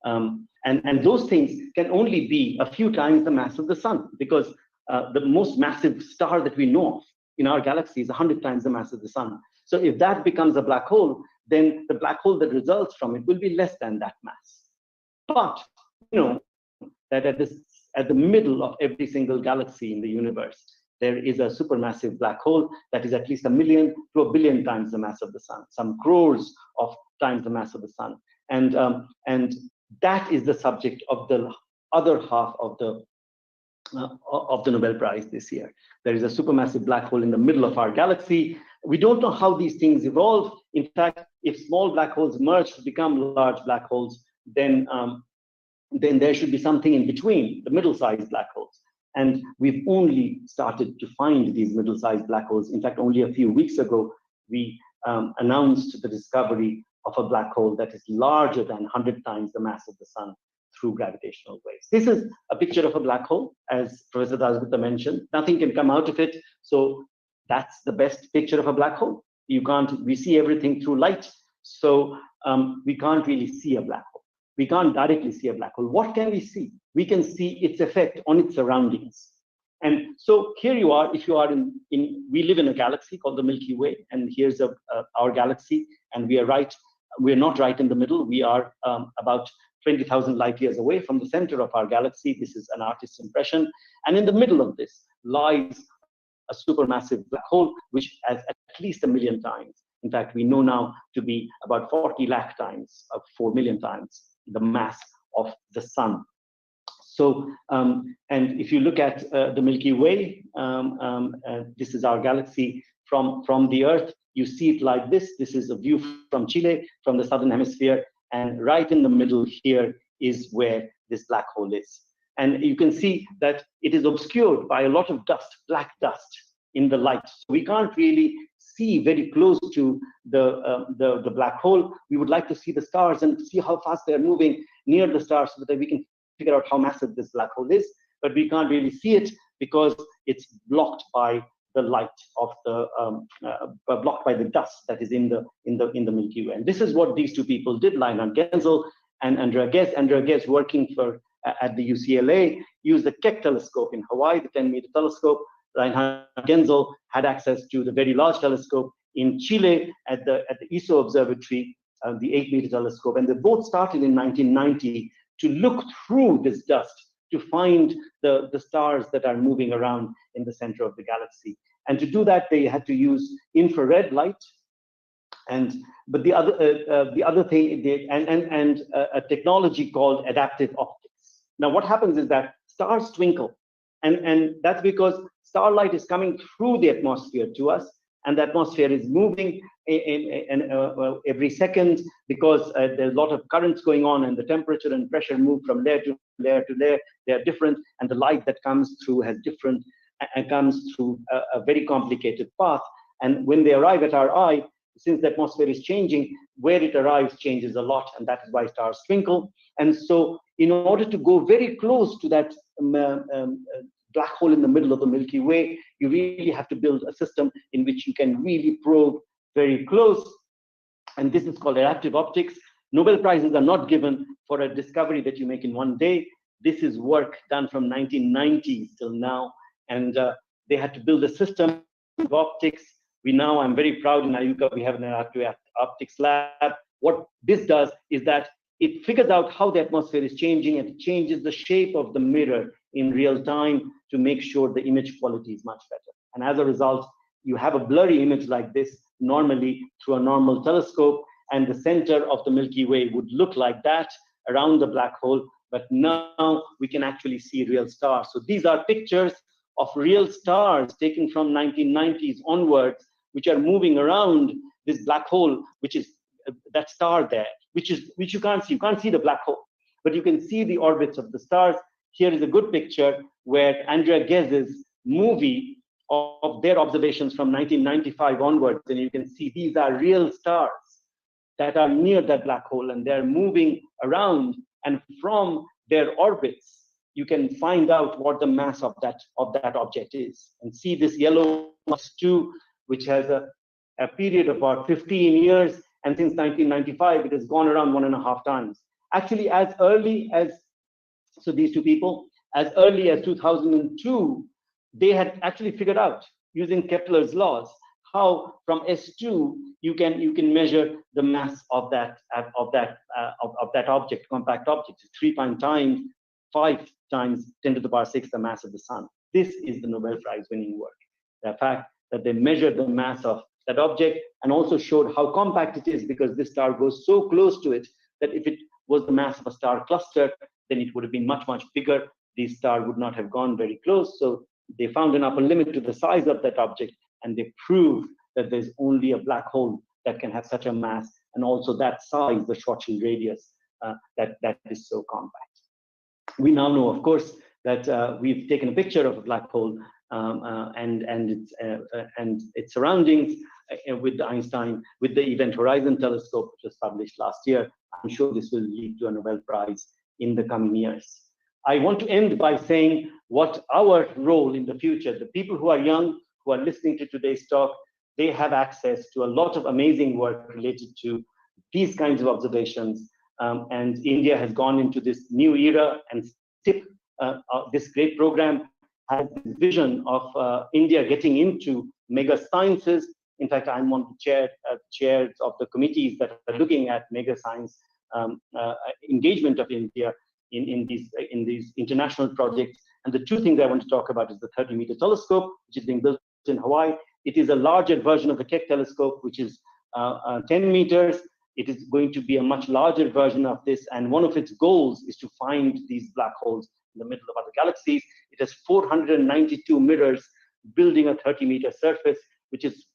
And those things can only be a few times the mass of the sun, because the most massive star that we know of in our galaxy is 100 times the mass of the sun. So if that becomes a black hole, then the black hole that results from it will be less than that mass. But you know that at the middle of every single galaxy in the universe, there is a supermassive black hole that is at least 1 million to 1 billion times the mass of the sun, some crores of times the mass of the sun. And that is the subject of the other half of the Nobel Prize this year. There is a supermassive black hole in the middle of our galaxy. We don't know how these things evolve. In fact, if small black holes merge to become large black holes, then there should be something in between, the middle-sized black holes. And we've only started to find these middle-sized black holes. In fact, only a few weeks ago, we announced the discovery of a black hole that is larger than 100 times the mass of the sun through gravitational waves. This is a picture of a black hole, as Professor Dasgupta mentioned. Nothing can come out of it. So that's the best picture of a black hole. We see everything through light. So we can't really see a black hole. We can't directly see a black hole. What can we see? We can see its effect on its surroundings. And so here you are, if you are we live in a galaxy called the Milky Way, and here's our galaxy, and we're not right in the middle. We are about 20,000 light years away from the center of our galaxy. This is an artist's impression. And in the middle of this lies a supermassive black hole, which has at least 1 million times. In fact, we know now to be about 40 lakh times, 4 million times the mass of the sun. So, and if you look at the Milky Way, this is our galaxy from the Earth. You see it like this. This is a view from Chile, from the southern hemisphere. and right in the middle here is where this black hole is. And you can see that it is obscured by a lot of dust, black dust in the light. So we can't really see very close to the black hole. We would like to see the stars and see how fast they're moving near the stars so that we can figure out how massive this black hole is, but we can't really see it because it's blocked by the light of the blocked by the dust that is in the Milky Way. And this is what these two people did, Reinhard Genzel and Andrea Ghez. Andrea Ghez, working for at the UCLA, used the Keck telescope in Hawaii, the 10-meter telescope. Reinhard Genzel had access to the very large telescope in Chile at the ISO observatory, the 8-meter telescope, and they both started in 1990 to look through this dust to find the stars that are moving around in the center of the galaxy. And to do that, they had to use infrared light, but the other thing, a technology called adaptive optics. Now, what happens is that stars twinkle, and that's because starlight is coming through the atmosphere to us, and the atmosphere is moving every second because there's a lot of currents going on, and the temperature and pressure move from layer to layer to layer. They are different, and the light that comes through has different and comes through a very complicated path. And when they arrive at our eye, since the atmosphere is changing, where it arrives changes a lot, and that is why stars twinkle. And so, in order to go very close to that black hole in the middle of the Milky Way, you really have to build a system in which you can really probe very close. And this is called adaptive optics. Nobel Prizes are not given for a discovery that you make in one day. This is work done from 1990s till now. And they had to build a system of optics. I'm very proud in IUCAA, we have an adaptive optics lab. What this does is that it figures out how the atmosphere is changing, and it changes the shape of the mirror in real time to make sure the image quality is much better. And as a result, you have a blurry image like this normally through a normal telescope, and the center of the Milky Way would look like that around the black hole, but now we can actually see real stars. So these are pictures of real stars taken from 1990s onwards, which are moving around this black hole, which is that star there, which you can't see. You can't see the black hole, but you can see the orbits of the stars. Here is a good picture where Andrea Ghez's movie of their observations from 1995 onwards, and you can see these are real stars that are near that black hole, and they're moving around, and from their orbits, you can find out what the mass of that object is. And see this yellow S2, which has a period of about 15 years, and since 1995, it has gone around 1.5 times. Actually, as early as, so these two people, as early as 2002, they had actually figured out, using Kepler's laws, how from S2 you can measure the mass of that object, compact object. It's 5 times 10 to the power 6 the mass of the sun. This is the Nobel Prize winning work. The fact that they measured the mass of that object and also showed how compact it is, because this star goes so close to it that if it was the mass of a star cluster, then it would have been much, much bigger. This star would not have gone very close. So they found an upper limit to the size of that object, and they proved that there's only a black hole that can have such a mass, and also that size, the Schwarzschild radius, that is so compact. We now know, of course, that we've taken a picture of a black hole and its surroundings with the Event Horizon telescope, which was published last year. I'm sure this will lead to a Nobel Prize in the coming years. I want to end by saying what our role in the future, the people who are young, who are listening to today's talk, they have access to a lot of amazing work related to these kinds of observations. And India has gone into this new era, and STIP, this great program, has this vision of India getting into mega sciences. In fact, I'm one of the chairs of the committees that are looking at mega science engagement of India in these international projects. And the two things I want to talk about is the 30-meter telescope, which is being built in Hawaii. It is a larger version of the Keck telescope, which is 10 meters. It is going to be a much larger version of this, and one of its goals is to find these black holes in the middle of other galaxies. It has 492 mirrors building a 30-meter surface, which is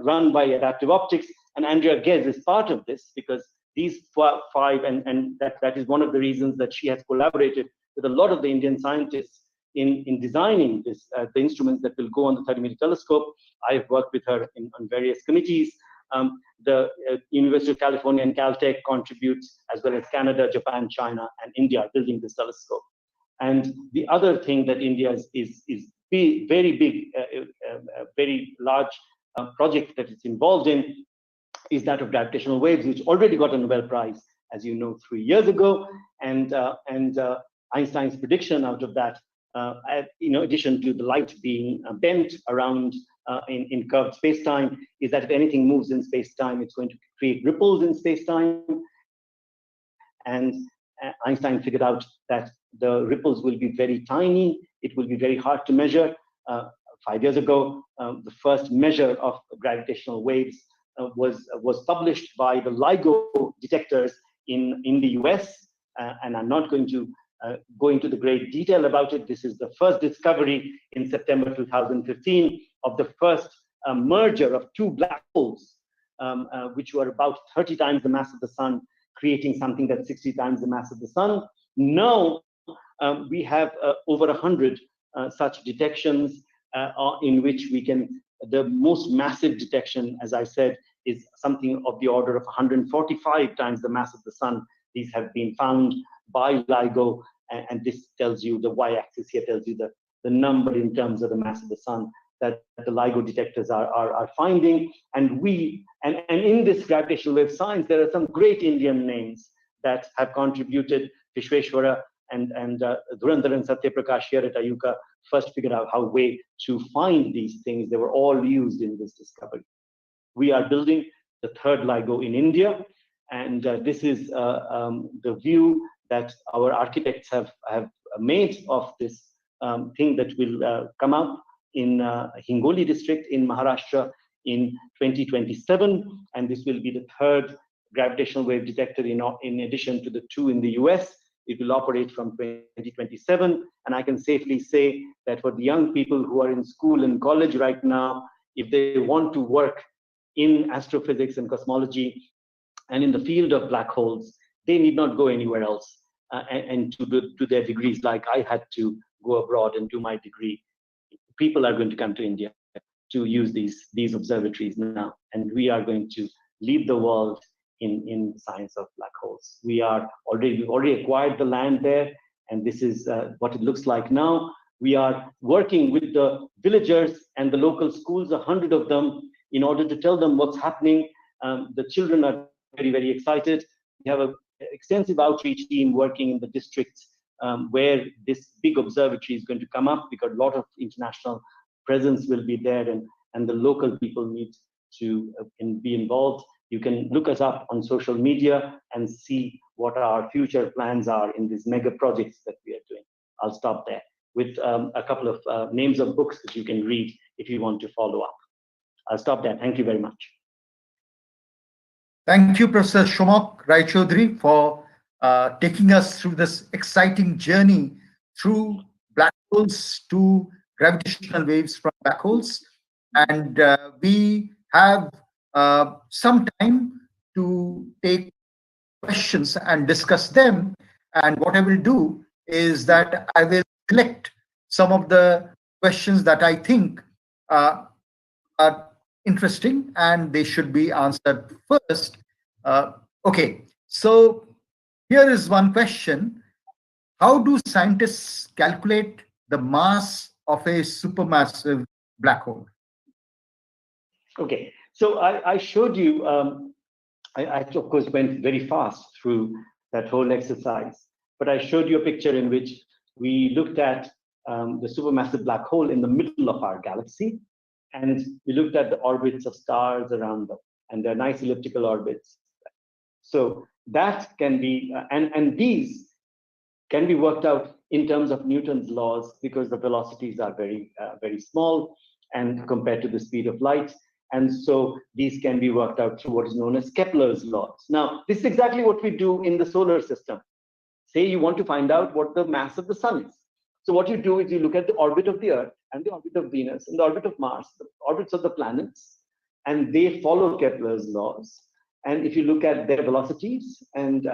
run by adaptive optics. And Andrea Ghez is part of this, because these five, and that is one of the reasons that she has collaborated with a lot of the Indian scientists in designing this, the instruments that will go on the 30-meter telescope. I've worked with her on various committees. The University of California and Caltech contributes, as well as Canada, Japan, China, and India are building this telescope. And the other thing that India is very big, very large project that it's involved in is that of gravitational waves, which already got a Nobel Prize, as you know, 3 years ago. And Einstein's prediction out of that, in addition to the light being bent around in curved space-time, is that if anything moves in space-time, it's going to create ripples in space-time. And Einstein figured out that the ripples will be very tiny. It will be very hard to measure. 5 years ago, the first measure of gravitational waves was published by the LIGO detectors in the US. And I'm not going to go into the great detail about it. This is the first discovery in September 2015 of the first merger of two black holes, which were about 30 times the mass of the sun, creating something that's 60 times the mass of the sun. Now we have over 100 such detections in which we can, the most massive detection, as I said, is something of the order of 145 times the mass of the sun. These have been found by LIGO, and this tells you, the y-axis here tells you the number in terms of the mass of the sun that the LIGO detectors are finding. And in this gravitational wave science, there are some great Indian names that have contributed. Vishweshwara and Dhurandhar and Satyaprakash here at IUCAA first figured out how way to find these things. They were all used in this discovery. We are building the third LIGO in India, and this is the view that our architects have made of this thing that will come up in Hingoli district in Maharashtra in 2027, and this will be the third gravitational wave detector in addition to the two in the US. It will operate from 2027, and I can safely say that for the young people who are in school and college right now, if they want to work in astrophysics and cosmology and in the field of black holes, they need not go anywhere else and to do their degrees like I had to go abroad and do my degree. People are going to come to India to use these observatories now, and we are going to lead the world in science of black holes. We've already acquired the land there, and this is what it looks like now. We are working with the villagers and the local schools, 100 of them, in order to tell them what's happening. The children are very, very excited. We have an extensive outreach team working in the districts where this big observatory is going to come up, because a lot of international presence will be there, and the local people need to be involved. You can look us up on social media and see what our future plans are in these mega projects that we are doing. I'll stop there with a couple of names of books that you can read if you want to follow up. I'll stop there. Thank you very much. Thank you, Professor Somak Raychaudhury, for taking us through this exciting journey through black holes to gravitational waves from black holes. And we have some time to take questions and discuss them. And what I will do is that I will select some of the questions that I think are interesting and they should be answered first. Okay, so here is one question. How do scientists calculate the mass of a supermassive black hole? Okay, so I showed you, I of course went very fast through that whole exercise, but I showed you a picture in which we looked at the supermassive black hole in the middle of our galaxy, and we looked at the orbits of stars around them, and they're nice elliptical orbits. So that can be, and these can be worked out in terms of Newton's laws, because the velocities are very, very small and compared to the speed of light. And so these can be worked out through what is known as Kepler's laws. Now, this is exactly what we do in the solar system. Say you want to find out what the mass of the sun is. So what you do is you look at the orbit of the Earth and the orbit of Venus and the orbit of Mars, the orbits of the planets, and they follow Kepler's laws. And if you look at their velocities and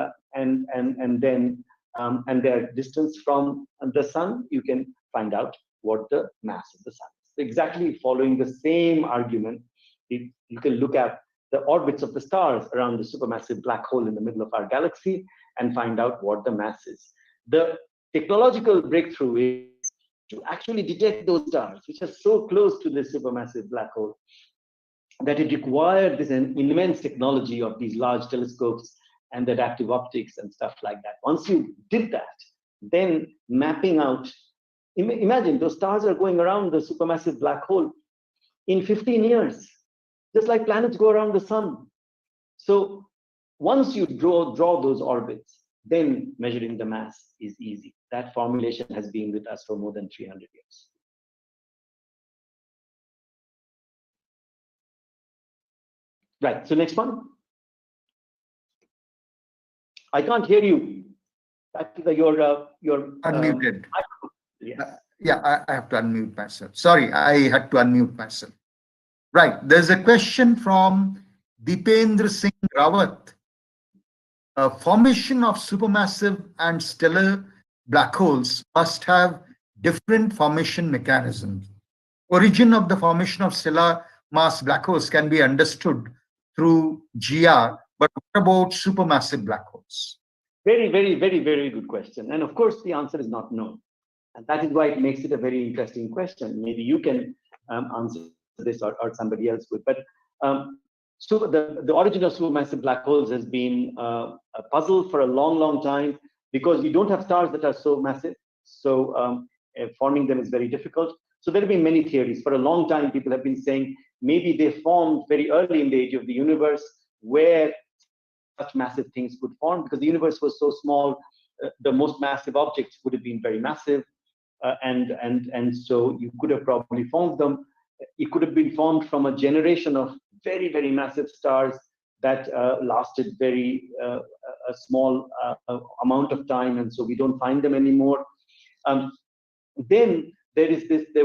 their distance from the sun, you can find out what the mass of the sun is. So exactly following the same argument, you can look at the orbits of the stars around the supermassive black hole in the middle of our galaxy and find out what the mass is. The technological breakthrough is to actually detect those stars, which are so close to this supermassive black hole, that it required this immense technology of these large telescopes and adaptive optics and stuff like that. Once you did that, then mapping out, imagine those stars are going around the supermassive black hole in 15 years, just like planets go around the sun. So once you draw those orbits, then measuring the mass is easy. That formulation has been with us for more than 300 years. Right, so next one. I can't hear you. You're Unmuted. Yes. Yeah, I have to unmute myself. Sorry, I had to unmute myself. Right, there's a question from Deependra Singh Rawat. Formation of supermassive and stellar black holes must have different formation mechanisms. Origin of the formation of stellar mass black holes can be understood through GR, but what about supermassive black holes? Very, very, very, very good question. And of course, the answer is not known. And that is why it makes it a very interesting question. Maybe you can answer this or somebody else would. But so the origin of supermassive black holes has been a puzzle for a long, long time, because we don't have stars that are so massive. So forming them is very difficult. So there have been many theories. For a long time, people have been saying maybe they formed very early in the age of the universe, where such massive things could form, because the universe was so small. The most massive objects would have been very massive, and so you could have probably formed them. It could have been formed from a generation of very, very massive stars that lasted very a small amount of time, and so we don't find them anymore. Then there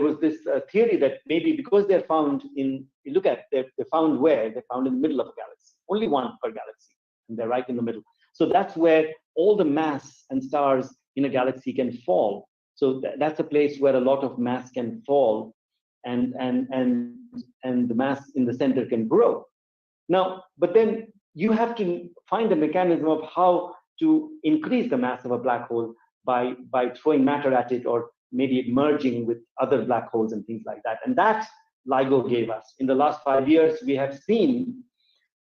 was this theory that maybe because they're found in, you look at, they're found where? They're found in the middle of a galaxy, only one per galaxy, and they're right in the middle. So that's where all the mass and stars in a galaxy can fall. So that's a place where a lot of mass can fall, and the mass in the center can grow. Now, but then you have to find a mechanism of how to increase the mass of a black hole by throwing matter at it, or maybe it merging with other black holes and things like that. And that LIGO gave us. In the last 5 years, we have seen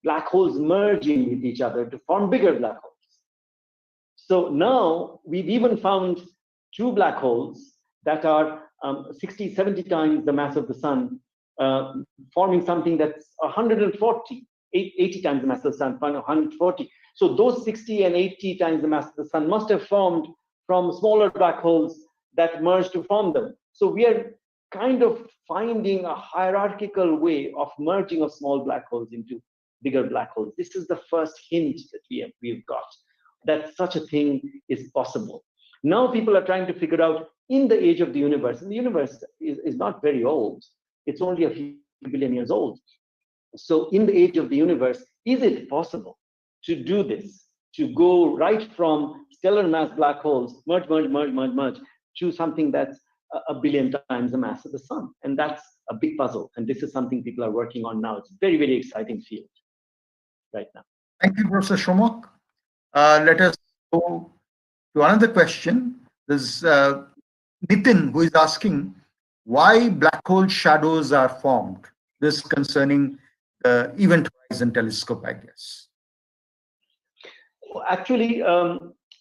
black holes merging with each other to form bigger black holes. So now we've even found 2 black holes that are 60, 70 times the mass of the sun, forming something that's 140, 80 times the mass of the sun, 140. So those 60 and 80 times the mass of the sun must have formed from smaller black holes that merged to form them. So we are kind of finding a hierarchical way of merging of small black holes into bigger black holes. This is the first hint that we've got, that such a thing is possible. Now people are trying to figure out, in the age of the universe, and the universe is not very old, it's only a few billion years old. So in the age of the universe, is it possible to do this, to go right from stellar mass black holes, merge, to something that's a billion times the mass of the sun? And that's a big puzzle. And this is something people are working on now. It's a very, very exciting field right now. Thank you, Professor Somak. Let us go to another question. There's Nitin, who is asking why black hole shadows are formed. This concerning the Event Horizon Telescope, I guess. Actually,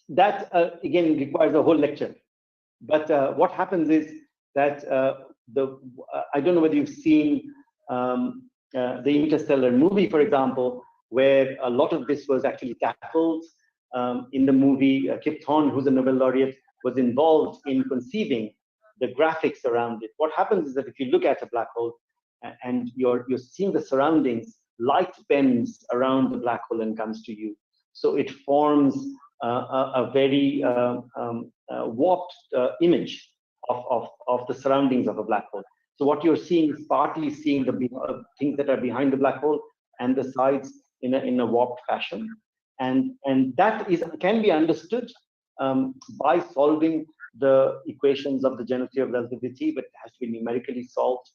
that again requires a whole lecture. But what happens is that I don't know whether you've seen the Interstellar movie, for example, where a lot of this was actually tackled. In the movie, Kip Thorne, who's a Nobel laureate, was involved in conceiving the graphics around it. What happens is that if you look at a black hole and you're seeing the surroundings, light bends around the black hole and comes to you. So it forms a very warped image of the surroundings of a black hole. So what you're seeing is partly seeing the things that are behind the black hole and the sides, in a warped fashion, and that can be understood by solving the equations of the general theory of relativity, but it has to be numerically solved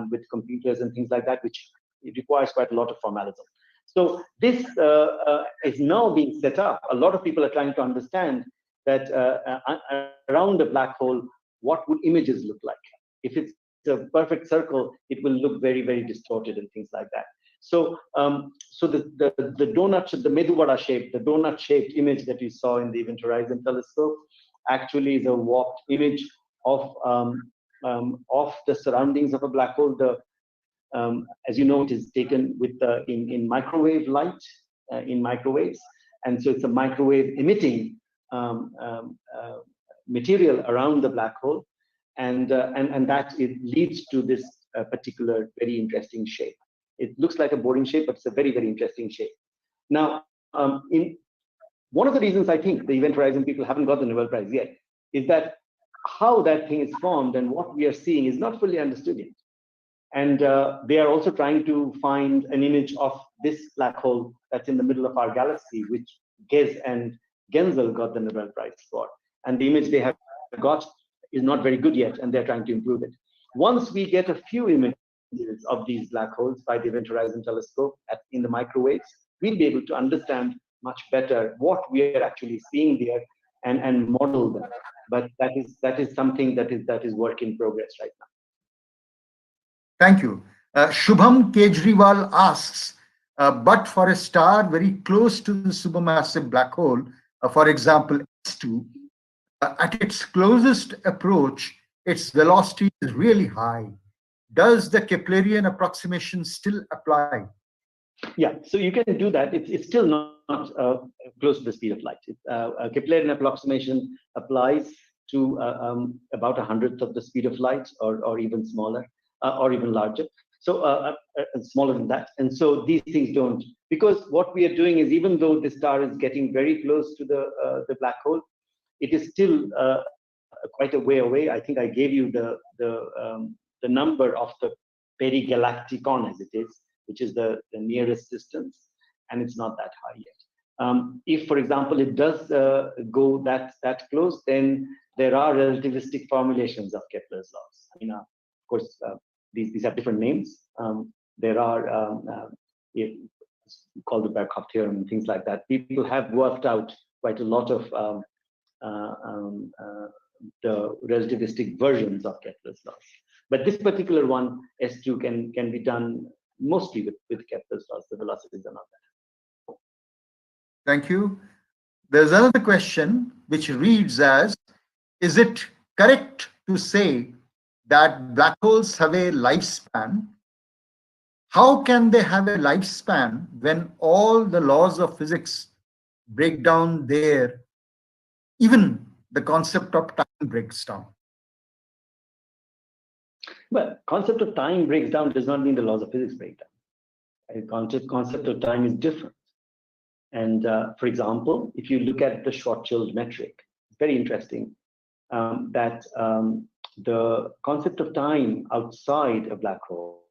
with computers and things like that, which it requires quite a lot of formalism. So this is now being set up. A lot of people are trying to understand that around a black hole, what would images look like? If it's a perfect circle, it will look very, very distorted and things like that. So, so the donut, the Meduvada shape, the donut-shaped image that you saw in the Event Horizon Telescope, actually is a warped image of the surroundings of a black hole. As you know, it is taken with in microwave light, in microwaves, and so it's a microwave emitting material around the black hole, and that it leads to this particular very interesting shape. It looks like a boring shape, but it's a very, very interesting shape. Now, one of the reasons I think the Event Horizon people haven't got the Nobel Prize yet is that how that thing is formed and what we are seeing is not fully understood yet. And they are also trying to find an image of this black hole that's in the middle of our galaxy, which Ghez and Genzel got the Nobel Prize for. And the image they have got is not very good yet, and they're trying to improve it. Once we get a few images of these black holes by the Event Horizon Telescope in the microwaves, we'll be able to understand much better what we are actually seeing there and model them. But that is something that is work in progress right now. Thank you. Shubham Kejriwal asks, but for a star very close to the supermassive black hole, for example, S2, at its closest approach, its velocity is really high. Does the Keplerian approximation still apply? Yeah, so you can do that. It's still not close to the speed of light. A Keplerian approximation applies to about 1/100th of the speed of light, or even smaller, or even larger. So smaller than that. And so these things don't, because what we are doing is, even though the star is getting very close to the black hole, it is still quite a way away. I think I gave you the number of the perigalacticon, as it is, which is the nearest distance, and it's not that high yet. If, for example, it does go that close, then there are relativistic formulations of Kepler's laws. I mean, of course, these have different names. There are called the Birkhoff theorem and things like that. People have worked out quite a lot of the relativistic versions of Kepler's laws. But this particular one, S2, can be done mostly with Kepler's laws. The velocities are not that. Thank you. There's another question which reads as, is it correct to say that black holes have a lifespan? How can they have a lifespan when all the laws of physics break down there? Even the concept of time breaks down. Well, concept of time breaks down does not mean the laws of physics break down. A concept of time is different. And for example, if you look at the Schwarzschild metric, it's very interesting that the concept of time outside a black hole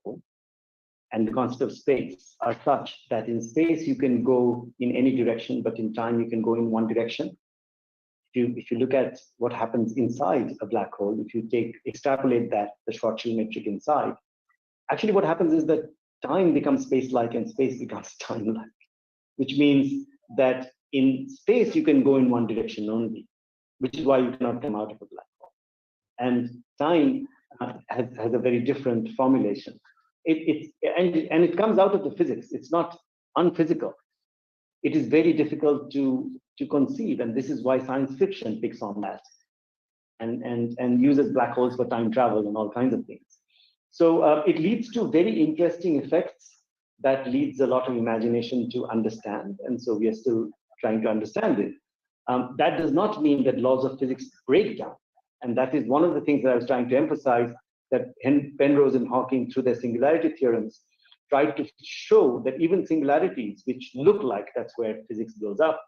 and the concept of space are such that in space you can go in any direction, but in time you can go in one direction. If you look at what happens inside a black hole, if you extrapolate that, the Schwarzschild metric inside, actually what happens is that time becomes space-like and space becomes time-like, which means that in space you can go in one direction only, which is why you cannot come out of a black hole. And time has a very different formulation. And it comes out of the physics. It's not unphysical. It is very difficult to conceive, and this is why science fiction picks on that and uses black holes for time travel and all kinds of things. So it leads to very interesting effects that leads a lot of imagination to understand, and so we are still trying to understand it. That does not mean that laws of physics break down, and that is one of the things that I was trying to emphasize, that Penrose and Hawking, through their singularity theorems, tried to show that even singularities, which look like that's where physics goes up,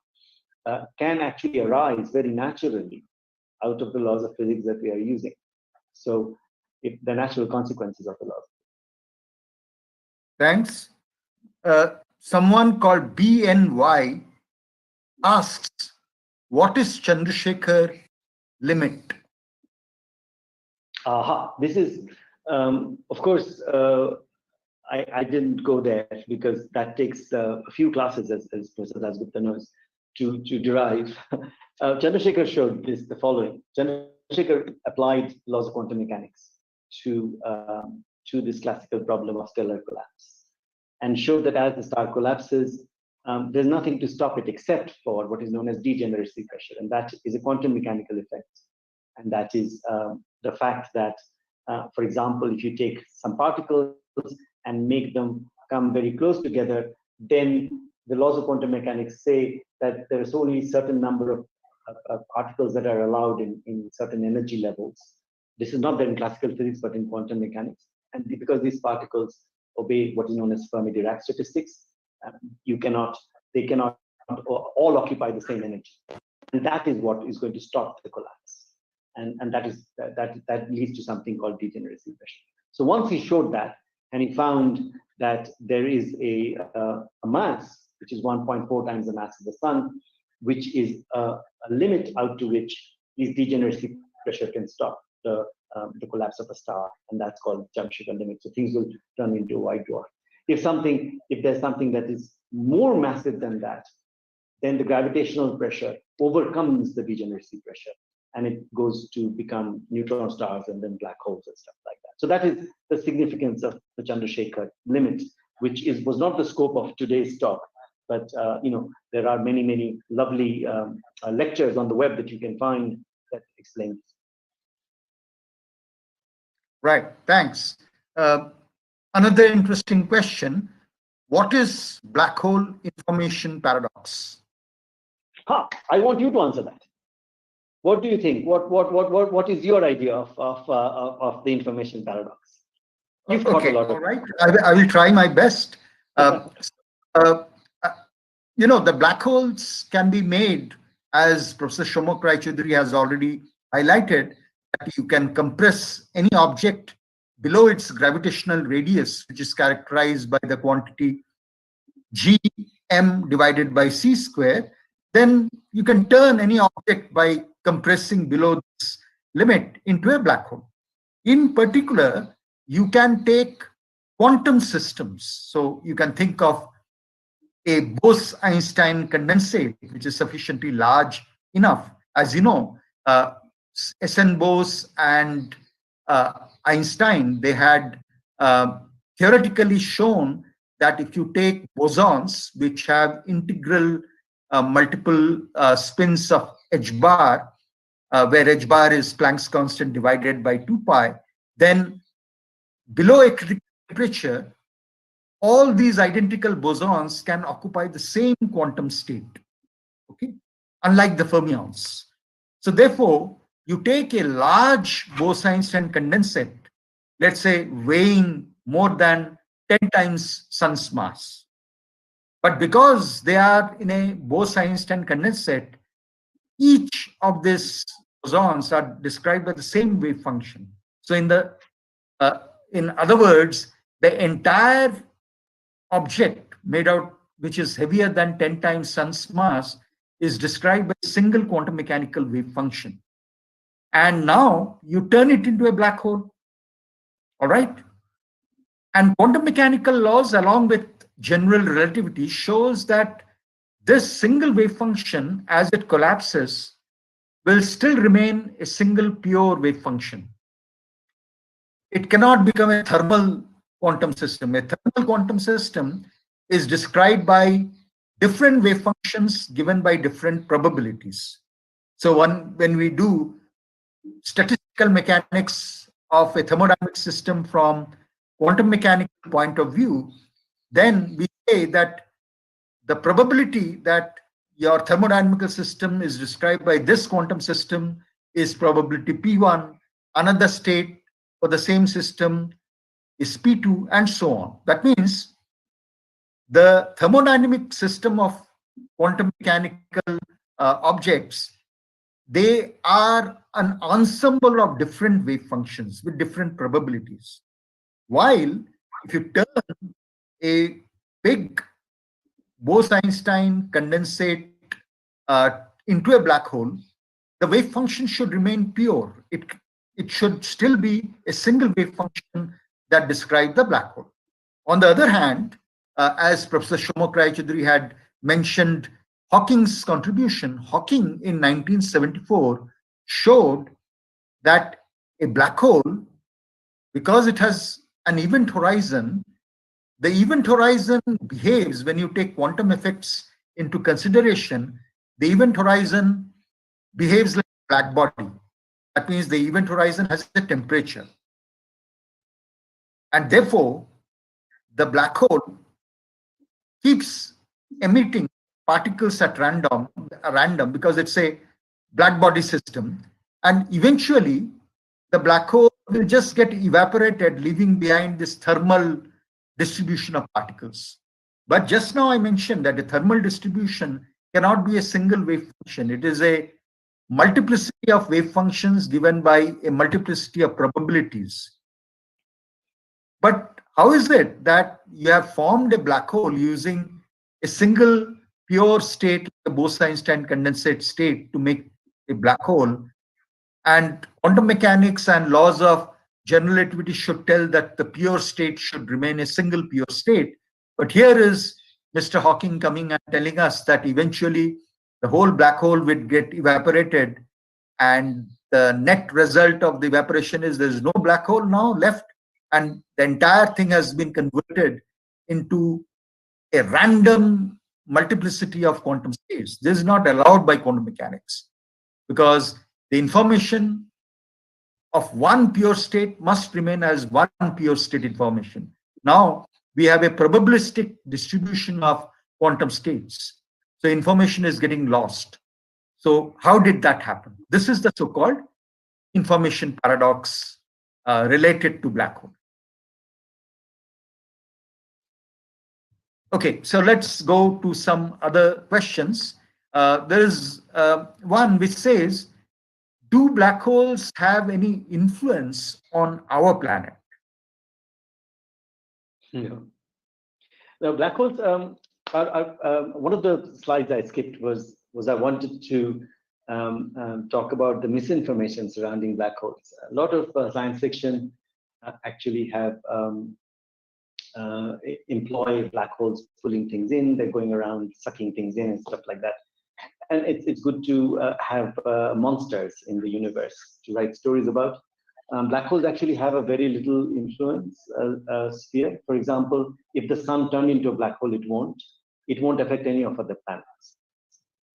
can actually arise very naturally out of the laws of physics that we are using. So the natural consequences of the laws. Thanks. someone called BNY asks, what is Chandrasekhar limit? This is, of course, I didn't go there because that takes a few classes, as Professor Dasgupta knows, to derive. Chandrasekhar showed the following. Chandrasekhar applied laws of quantum mechanics to this classical problem of stellar collapse, and showed that as the star collapses, there's nothing to stop it except for what is known as degeneracy pressure, and that is a quantum mechanical effect. And that is the fact that, for example, if you take some particles and make them come very close together, then the laws of quantum mechanics say that there is only a certain number of particles that are allowed in certain energy levels. This is not there in classical physics, but in quantum mechanics. And because these particles obey what is known as Fermi-Dirac statistics, they cannot all occupy the same energy. And that is what is going to stop the collapse. And that leads to something called degeneracy pressure. So once he showed that, and he found that there is a mass, which is 1.4 times the mass of the sun, which is a limit out to which this degeneracy pressure can stop the collapse of a star, and that's called Chandrasekhar limit. So things will turn into a white dwarf. If there's something that is more massive than that, then the gravitational pressure overcomes the degeneracy pressure, and it goes to become neutron stars and then black holes and stuff like that. So that is the significance of the Chandrasekhar limit, which was not the scope of today's talk, but there are many lovely lectures on the web that you can find that explain this. Right, thanks. Another interesting question: what is black hole information paradox? I want you to answer that. What do you think? What is your idea of the information paradox? You've Okay, a lot of all right. I will try my best. The black holes can be made, as Professor Somak Raychaudhury has already highlighted, that you can compress any object below its gravitational radius, which is characterized by the quantity gm divided by c square. Then you can turn any object by compressing below this limit into a black hole. In particular, you can take quantum systems. So you can think of a Bose-Einstein condensate, which is sufficiently large enough. As you know, S.N. Bose and Einstein, they had theoretically shown that if you take bosons, which have integral multiple spins of h bar, where h bar is Planck's constant divided by 2 pi, then below a critical temperature, all these identical bosons can occupy the same quantum state, okay, unlike the fermions. So therefore, you take a large Bose-Einstein condensate, let's say weighing more than 10 times sun's mass. But because they are in a Bose-Einstein condensate, each of these bosons are described by the same wave function. So in other words, the entire object made out, which is heavier than 10 times sun's mass, is described by a single quantum mechanical wave function. And now you turn it into a black hole. All right. And quantum mechanical laws, along with general relativity, shows that this single wave function, as it collapses, will still remain a single pure wave function. It cannot become a thermal quantum system. A thermal quantum system is described by different wave functions given by different probabilities. So when we do statistical mechanics of a thermodynamic system from quantum mechanical point of view, then we say that the probability that your thermodynamical system is described by this quantum system is probability P1, another state for the same system is P2, and so on. That means the thermodynamic system of quantum mechanical objects, they are an ensemble of different wave functions with different probabilities. While if you turn a big Bose-Einstein condensate into a black hole, the wave function should remain pure. It should still be a single wave function that describes the black hole. On the other hand, as Professor Somak Raychaudhury had mentioned, Hawking's contribution, Hawking in 1974 showed that a black hole, because it has an event horizon, the event horizon behaves, when you take quantum effects into consideration, the event horizon behaves like a black body. That means the event horizon has a temperature. And therefore, the black hole keeps emitting particles at random because it's a black body system. And eventually, the black hole will just get evaporated, leaving behind this thermal distribution of particles. But just now I mentioned that the thermal distribution cannot be a single wave function. It is a multiplicity of wave functions given by a multiplicity of probabilities. But how is it that you have formed a black hole using a single pure state, a Bose-Einstein condensate state, to make a black hole? And quantum mechanics and laws of general relativity should tell that the pure state should remain a single pure state. But here is Mr. Hawking coming and telling us that eventually the whole black hole would get evaporated, and the net result of the evaporation is there is no black hole now left, and the entire thing has been converted into a random multiplicity of quantum states. This is not allowed by quantum mechanics, because the information of one pure state must remain as one pure state information. Now we have a probabilistic distribution of quantum states. So information is getting lost. So how did that happen? This is the so-called information paradox related to black hole. Okay, so let's go to some other questions. There is one which says, do black holes have any influence on our planet? No. Now, black holes are one of the slides I skipped was I wanted to talk about the misinformation surrounding black holes. A lot of science fiction actually have employ black holes pulling things in. They're going around sucking things in and stuff like that. And it's good to have monsters in the universe to write stories about. Black holes actually have a very little influence sphere. For example, if the sun turned into a black hole, it won't affect any of other planets,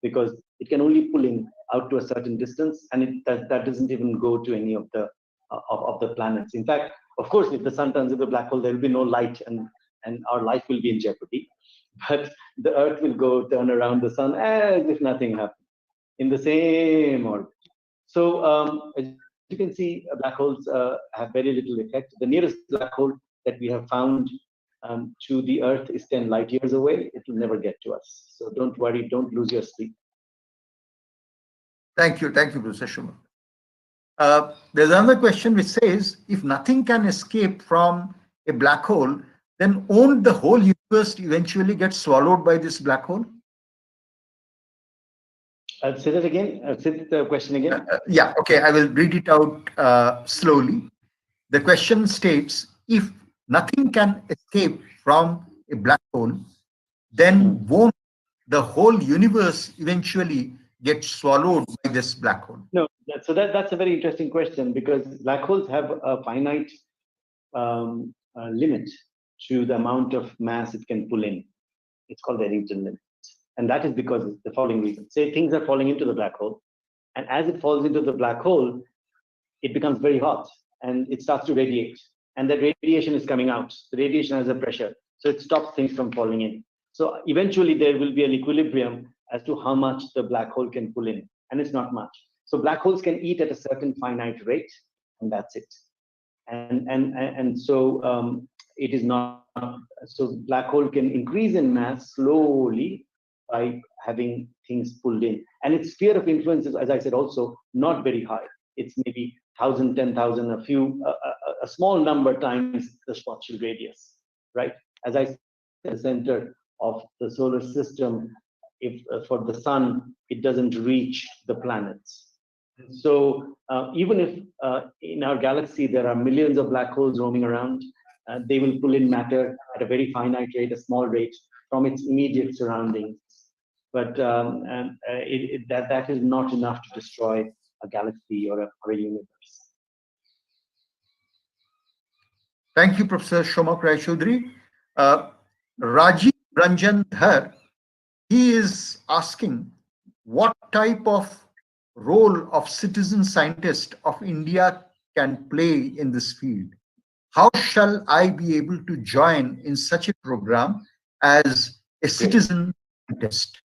because it can only pull in out to a certain distance, and that doesn't even go to any of the planets. In fact, of course, if the sun turns into a black hole, there will be no light, and our life will be in jeopardy. But the Earth will turn around the sun as if nothing happened in the same orbit. So as you can see, black holes have very little effect. The nearest black hole that we have found to the Earth is 10 light years away. It will never get to us. So don't worry, don't lose your sleep. Thank you, Professor Somak. There's another question which says, if nothing can escape from a black hole, then won't the whole universe eventually get swallowed by this black hole? Say that again. Say the question again. Yeah, okay, I will read it out slowly. The question states, if nothing can escape from a black hole, then won't the whole universe eventually get swallowed by this black hole? No, so that's a very interesting question, because black holes have a finite limit to the amount of mass it can pull in. It's called the Eddington limit. And that is because of the following reason. Say things are falling into the black hole, and as it falls into the black hole, it becomes very hot and it starts to radiate. And that radiation is coming out. The radiation has a pressure, so it stops things from falling in. So eventually there will be an equilibrium as to how much the black hole can pull in, and it's not much. So black holes can eat at a certain finite rate, and that's it. And so it is not, so black hole can increase in mass slowly by having things pulled in. And its sphere of influence is, as I said, also not very high. It's maybe 1,000, 10,000, a small number times the Schwarzschild radius, right? As I said, the center of the solar system if for the sun, it doesn't reach the planets. So even if in our galaxy there are millions of black holes roaming around, they will pull in matter at a very finite rate, a small rate, from its immediate surroundings. But that is not enough to destroy a galaxy or a universe. Thank you, Professor Somak Raychaudhury. Rajiv Ranjan Dhar, he is asking what type of role of citizen scientist of India can play in this field. How shall I be able to join in such a program as a citizen scientist?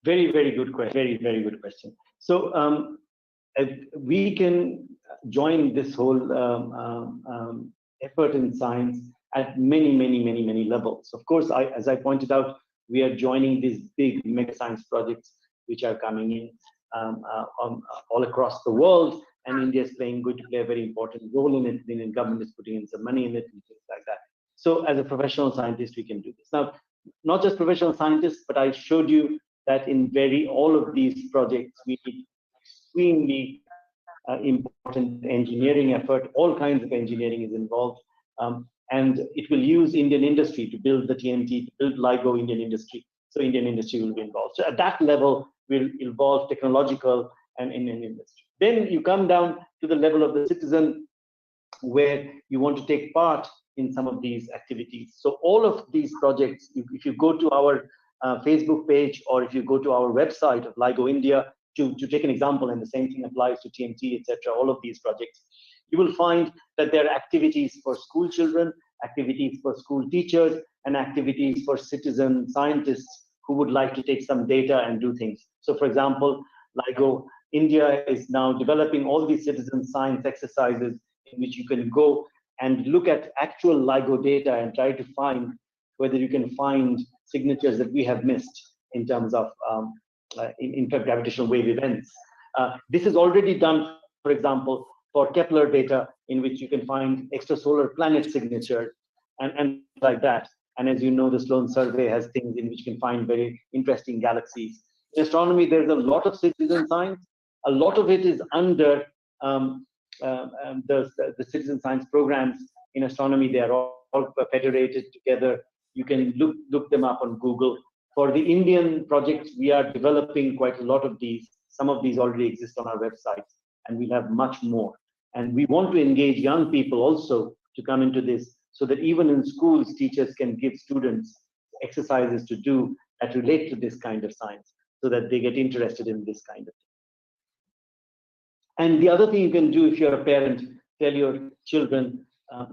Very, very good question. Very, very good question. So we can join this whole effort in science at many levels. Of course, as I pointed out, we are joining these big mega science projects which are coming in all across the world, and India is going to play a very important role in it. The Indian government is putting in some money in it and things like that. So as a professional scientist, we can do this. Now, not just professional scientists, but I showed you that in all of these projects, we need extremely important engineering effort. All kinds of engineering is involved. And it will use Indian industry to build the TNT, to build LIGO Indian industry. So Indian industry will be involved. So at that level, will involve technological and Indian industry. Then you come down to the level of the citizen, where you want to take part in some of these activities. So all of these projects, if you go to our Facebook page, or if you go to our website of LIGO India, to take an example, and the same thing applies to TMT, etc., all of these projects, you will find that there are activities for school children, activities for school teachers, and activities for citizen scientists who would like to take some data and do things. So for example, LIGO India is now developing all these citizen science exercises in which you can go and look at actual LIGO data and try to find whether you can find signatures that we have missed in terms of intergravitational wave events. This is already done, for example, for Kepler data, in which you can find extrasolar planet signatures and like that. And as you know, the Sloan survey has things in which you can find very interesting galaxies. In astronomy, there's a lot of citizen science. A lot of it is under the citizen science programs in astronomy. They are all federated together. You can look them up on Google. For the Indian projects, we are developing quite a lot of these. Some of these already exist on our website, and we'll have much more. And we want to engage young people also to come into this, so that even in schools, teachers can give students exercises to do that relate to this kind of science, so that they get interested in this kind of thing. And the other thing you can do if you're a parent, tell your children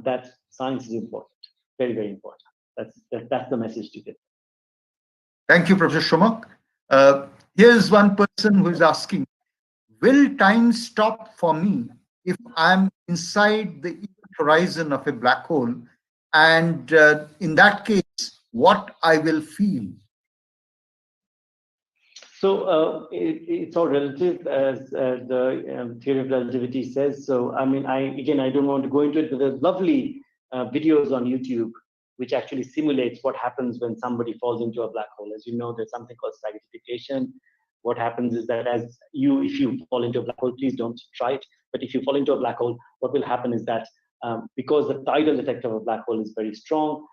that science is important, very, very important. That's the message to get. Thank you, Professor Somak. Here's one person who is asking, will time stop for me if I'm inside the horizon of a black hole? And in that case, what I will feel? So it's all relative, as the theory of relativity says. So I mean, I don't want to go into it, but there's lovely videos on YouTube which actually simulates what happens when somebody falls into a black hole. As you know, there's something called spaghettification. What happens is that if you fall into a black hole, please don't try it. But if you fall into a black hole, what will happen is that because the tidal effect of a black hole is very strong,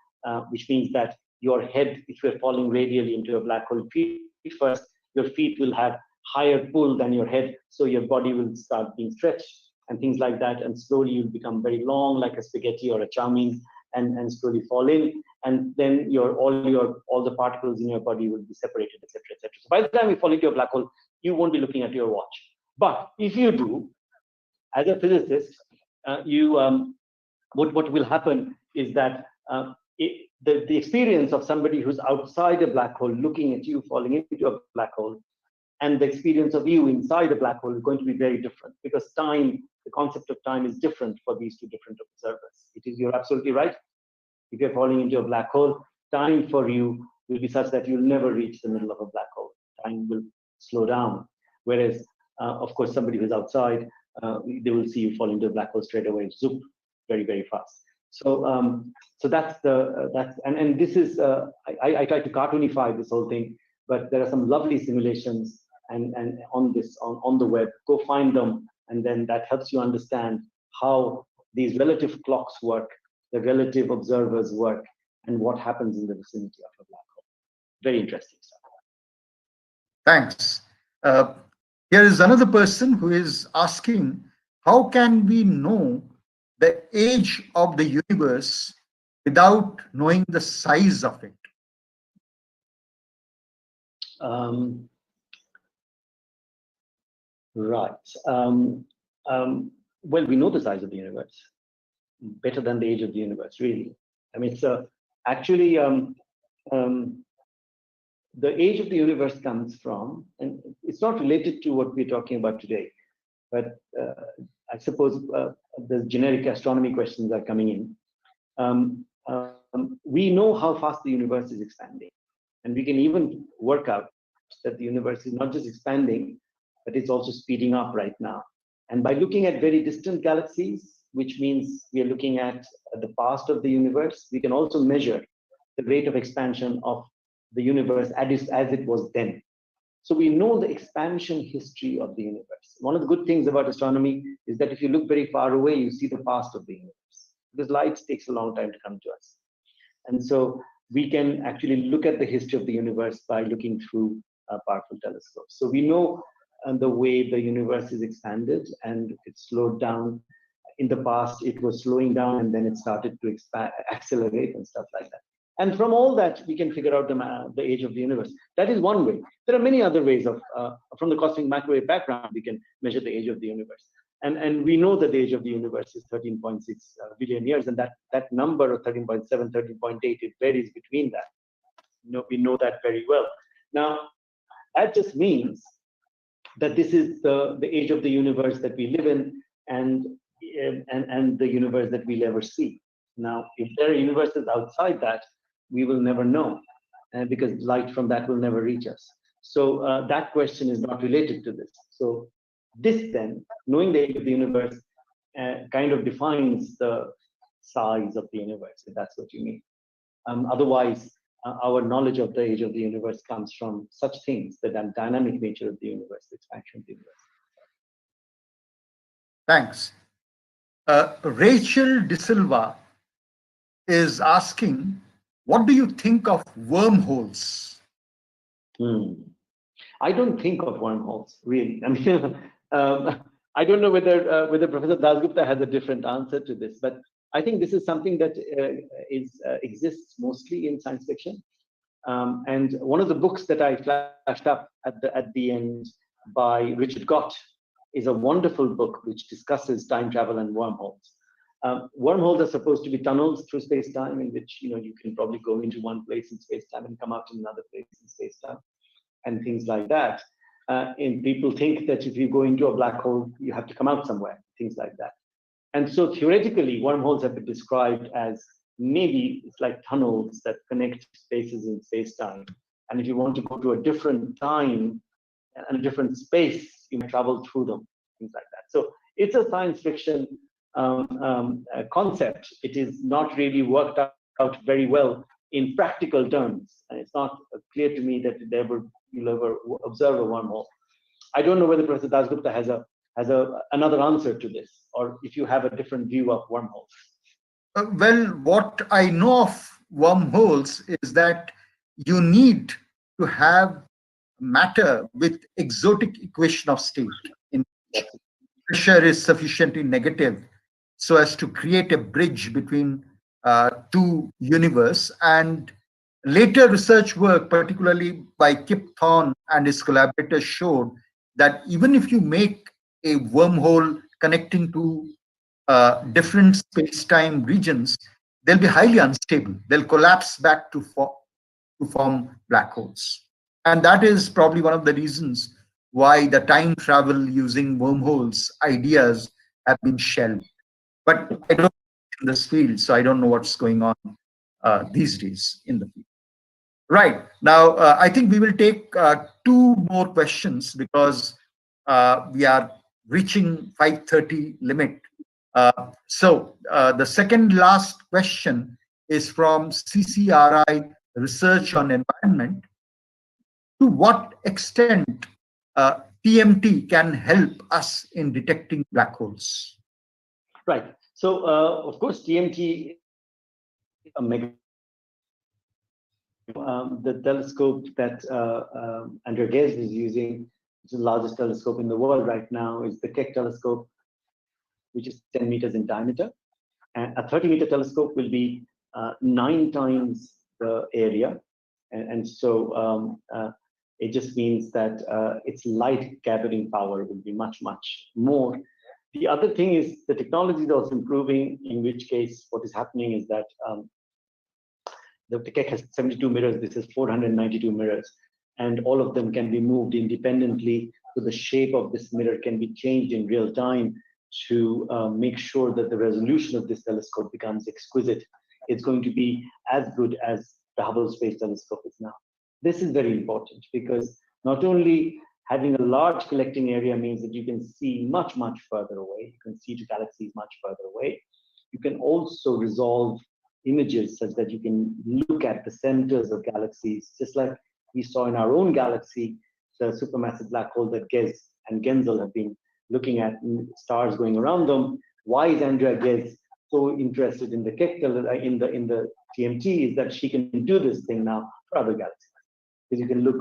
which means that your head, if you're falling radially into a black hole, feet first, your feet will have higher pull than your head, so your body will start being stretched and things like that, and slowly you'll become very long, like a spaghetti or a chow mein, and slowly fall in, and then all the particles in your body will be separated, etc., etc. So by the time you fall into a black hole, you won't be looking at your watch. But if you do, as a physicist, what will happen is that the experience of somebody who's outside a black hole looking at you falling into a black hole, and the experience of you inside a black hole is going to be very different, because time, the concept of time, is different for these two different observers. You're absolutely right. If you're falling into a black hole, time for you will be such that you'll never reach the middle of a black hole. Time will slow down. Whereas, of course, somebody who's outside, they will see you fall into a black hole straight away, zoop, very, very fast. So that's and this is I try to cartoonify this whole thing, but there are some lovely simulations and on the web. Go find them, and then that helps you understand how these relative clocks work, the relative observers work, and what happens in the vicinity of a black hole. Very interesting stuff. Thanks. Here is another person who is asking, how can we know the age of the universe without knowing the size of it? Right. Well, we know the size of the universe better than the age of the universe, really. I mean, so actually, the age of the universe comes from, and it's not related to what we're talking about today, but I suppose the generic astronomy questions are coming in. We know how fast the universe is expanding, and we can even work out that the universe is not just expanding, but it's also speeding up right now. And by looking at very distant galaxies, which means we are looking at the past of the universe, we can also measure the rate of expansion of the universe as it was then. So we know the expansion history of the universe. One of the good things about astronomy is that if you look very far away, you see the past of the universe, because light takes a long time to come to us. And so we can actually look at the history of the universe by looking through powerful telescopes. So we know the way the universe is expanded, and it slowed down. In the past, it was slowing down, and then it started to accelerate and stuff like that. And from all that, we can figure out the age of the universe. That is one way. There are many other ways of, from the cosmic microwave background, we can measure the age of the universe. And we know that the age of the universe is 13.6 billion years, and that number of 13.7, 13.8, it varies between that. We know that very well. Now, that just means that this is the age of the universe that we live in, and the universe that we'll ever see. Now, if there are universes outside that, we will never know, because light from that will never reach us. So that question is not related to this. So this then, knowing the age of the universe, kind of defines the size of the universe, if that's what you mean. Otherwise, our knowledge of the age of the universe comes from such things, the dynamic nature of the universe, the expansion of the universe. Thanks. Rachel De Silva is asking, what do you think of wormholes? I don't think of wormholes, really. I mean, I don't know whether Professor Dasgupta has a different answer to this, but I think this is something that exists mostly in science fiction. And one of the books that I flashed up at the end by Richard Gott is a wonderful book which discusses time travel and wormholes. Wormholes are supposed to be tunnels through space-time in which you can probably go into one place in space-time and come out in another place in space-time, and things like that. And people think that if you go into a black hole, you have to come out somewhere, things like that. And so theoretically, wormholes have been described as maybe it's like tunnels that connect spaces in space-time. And if you want to go to a different time and a different space, you may travel through them, things like that. So it's a science fiction concept. It is not really worked out very well in practical terms. And it's not clear to me that you'll ever observe a wormhole. I don't know whether Professor Dasgupta has another answer to this, or if you have a different view of wormholes. Well, what I know of wormholes is that you need to have matter with exotic equation of state in which pressure is sufficiently negative so as to create a bridge between two universe. And later research work, particularly by Kip Thorne and his collaborators, showed that even if you make a wormhole connecting to different space-time regions, they'll be highly unstable. They'll collapse back to form black holes. And that is probably one of the reasons why the time travel using wormholes ideas have been shelved. But I don't know in this field, so I don't know what's going on these days in the field. Right. Now, I think we will take two more questions because we are reaching 5:30 limit. The second last question is from CCRI Research on Environment. To what extent TMT can help us in detecting black holes? Right. So, of course, TMT, the telescope that Andrea Ghez is using, which is the largest telescope in the world right now, is the Keck telescope, which is 10 meters in diameter. And a 30-meter telescope will be 9 times the area. And so it just means that its light gathering power will be much, much more. The other thing is the technology is also improving, in which case what is happening is that the Keck has 72 mirrors, this is 492 mirrors, and all of them can be moved independently. So the shape of this mirror can be changed in real time to make sure that the resolution of this telescope becomes exquisite. It's going to be as good as the Hubble Space Telescope is now. This is very important because not only having a large collecting area means that you can see much, much further away. You can see to galaxies much further away. You can also resolve images such that you can look at the centers of galaxies, just like we saw in our own galaxy, the supermassive black hole that Ghez and Genzel have been looking at, stars going around them. Why is Andrea Ghez so interested in the Keck, in the TMT, is that she can do this thing now for other galaxies. Because you can look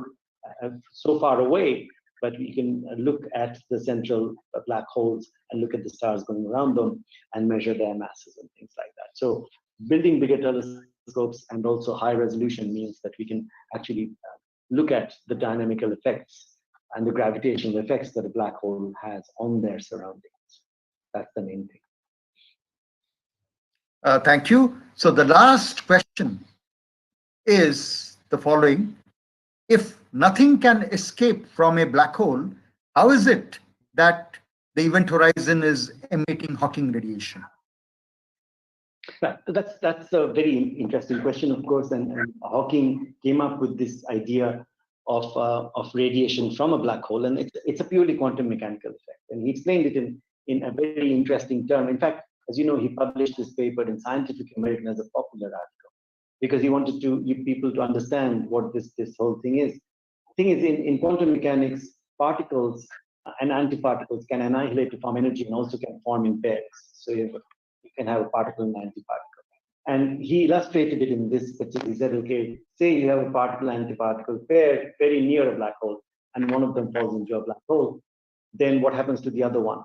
so far away, but we can look at the central black holes and look at the stars going around them and measure their masses and things like that. So building bigger telescopes and also high resolution means that we can actually look at the dynamical effects and the gravitational effects that a black hole has on their surroundings. That's the main thing. Thank you. So the last question is the following. If nothing can escape from a black hole, how is it that the event horizon is emitting Hawking radiation? That's a very interesting question, of course, and Hawking came up with this idea of radiation from a black hole, and it's a purely quantum mechanical effect. And he explained it in a very interesting term. In fact, as you know, he published this paper in Scientific American as a popular article because he wanted people to understand what this whole thing is. The thing is, in quantum mechanics, particles and antiparticles can annihilate to form energy and also can form in pairs. So you can have a particle and antiparticle. And he illustrated it in this particular. He said, okay, say you have a particle-antiparticle pair very near a black hole, and one of them falls into a black hole, then what happens to the other one?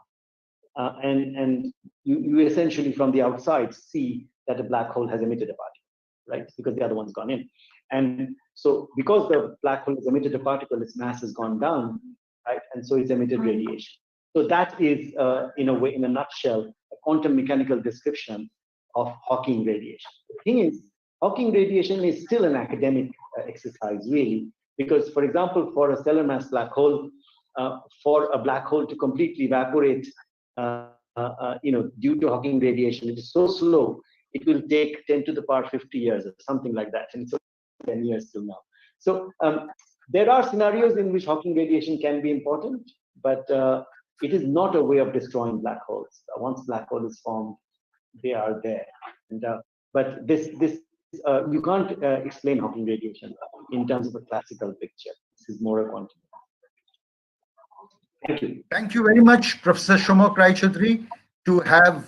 And you essentially from the outside see that a black hole has emitted a particle, right? Because the other one's gone in. And so because the black hole has emitted a particle, its mass has gone down, right? And so it's emitted radiation. So that is, in a way, in a nutshell, a quantum mechanical description of Hawking radiation. The thing is, Hawking radiation is still an academic exercise, really, because, for example, for a stellar mass black hole, for a black hole to completely evaporate, due to Hawking radiation, it is so slow, it will take 10 to the power 50 years or something like that, and so 10 years till now. So there are scenarios in which Hawking radiation can be important, but it is not a way of destroying black holes. Once black hole is formed, they are there. And, but this you can't explain Hawking radiation in terms of a classical picture. This is more a quantum. Thank you. Thank you very much, Professor Somak Raychaudhury, to have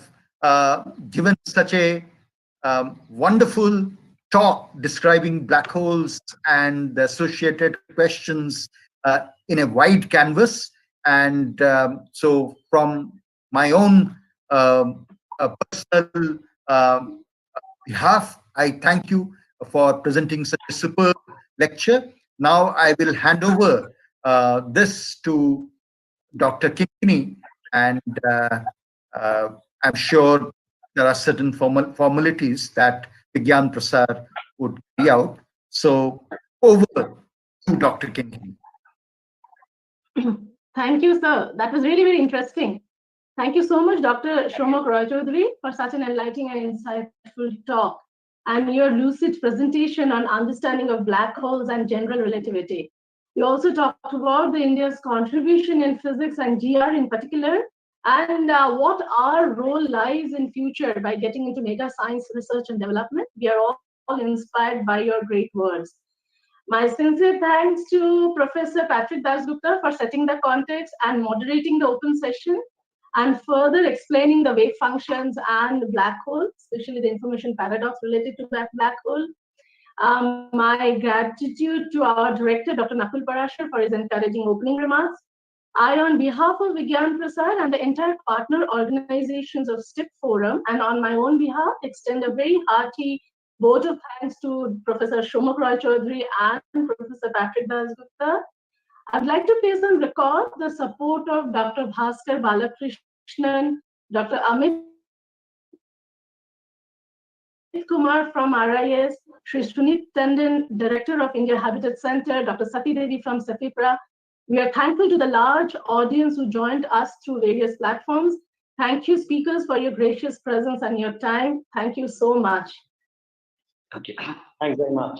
given such a wonderful talk describing black holes and the associated questions in a wide canvas. And so from my own personal behalf, I thank you for presenting such a superb lecture. Now I will hand over this to Dr. Kinkini, and I'm sure there are certain formalities that Vigyan Prasar would carry out. So over to Dr. Kinkini. Thank you, sir. That was really very interesting. Thank you so much, Dr. Somak Raychaudhury, for such an enlightening and insightful talk and your lucid presentation on understanding of black holes and general relativity. You also talked about India's contribution in physics and GR in particular, and what our role lies in future by getting into mega science research and development. We are all inspired by your great words. My sincere thanks to Professor Patrick Dasgupta for setting the context and moderating the open session, and further explaining the wave functions and black hole, especially the information paradox related to that black hole. My gratitude to our director, Dr. Nakul Parashar, for his encouraging opening remarks. I, on behalf of Vigyan Prasar and the entire partner organizations of STIP Forum, and on my own behalf, extend a very hearty vote of thanks to Professor Somak Raychaudhury and Professor Patrick Dasgupta. I'd like to place on record the support of Dr. Bhaskar Balakrishnan, Dr. Amit Kumar from RIS, Shri Sunit Tandon, Director of India Habitat Centre, Dr. Sati Devi from CEFIPRA. We are thankful to the large audience who joined us through various platforms. Thank you, speakers, for your gracious presence and your time. Thank you so much. Okay, thanks very much.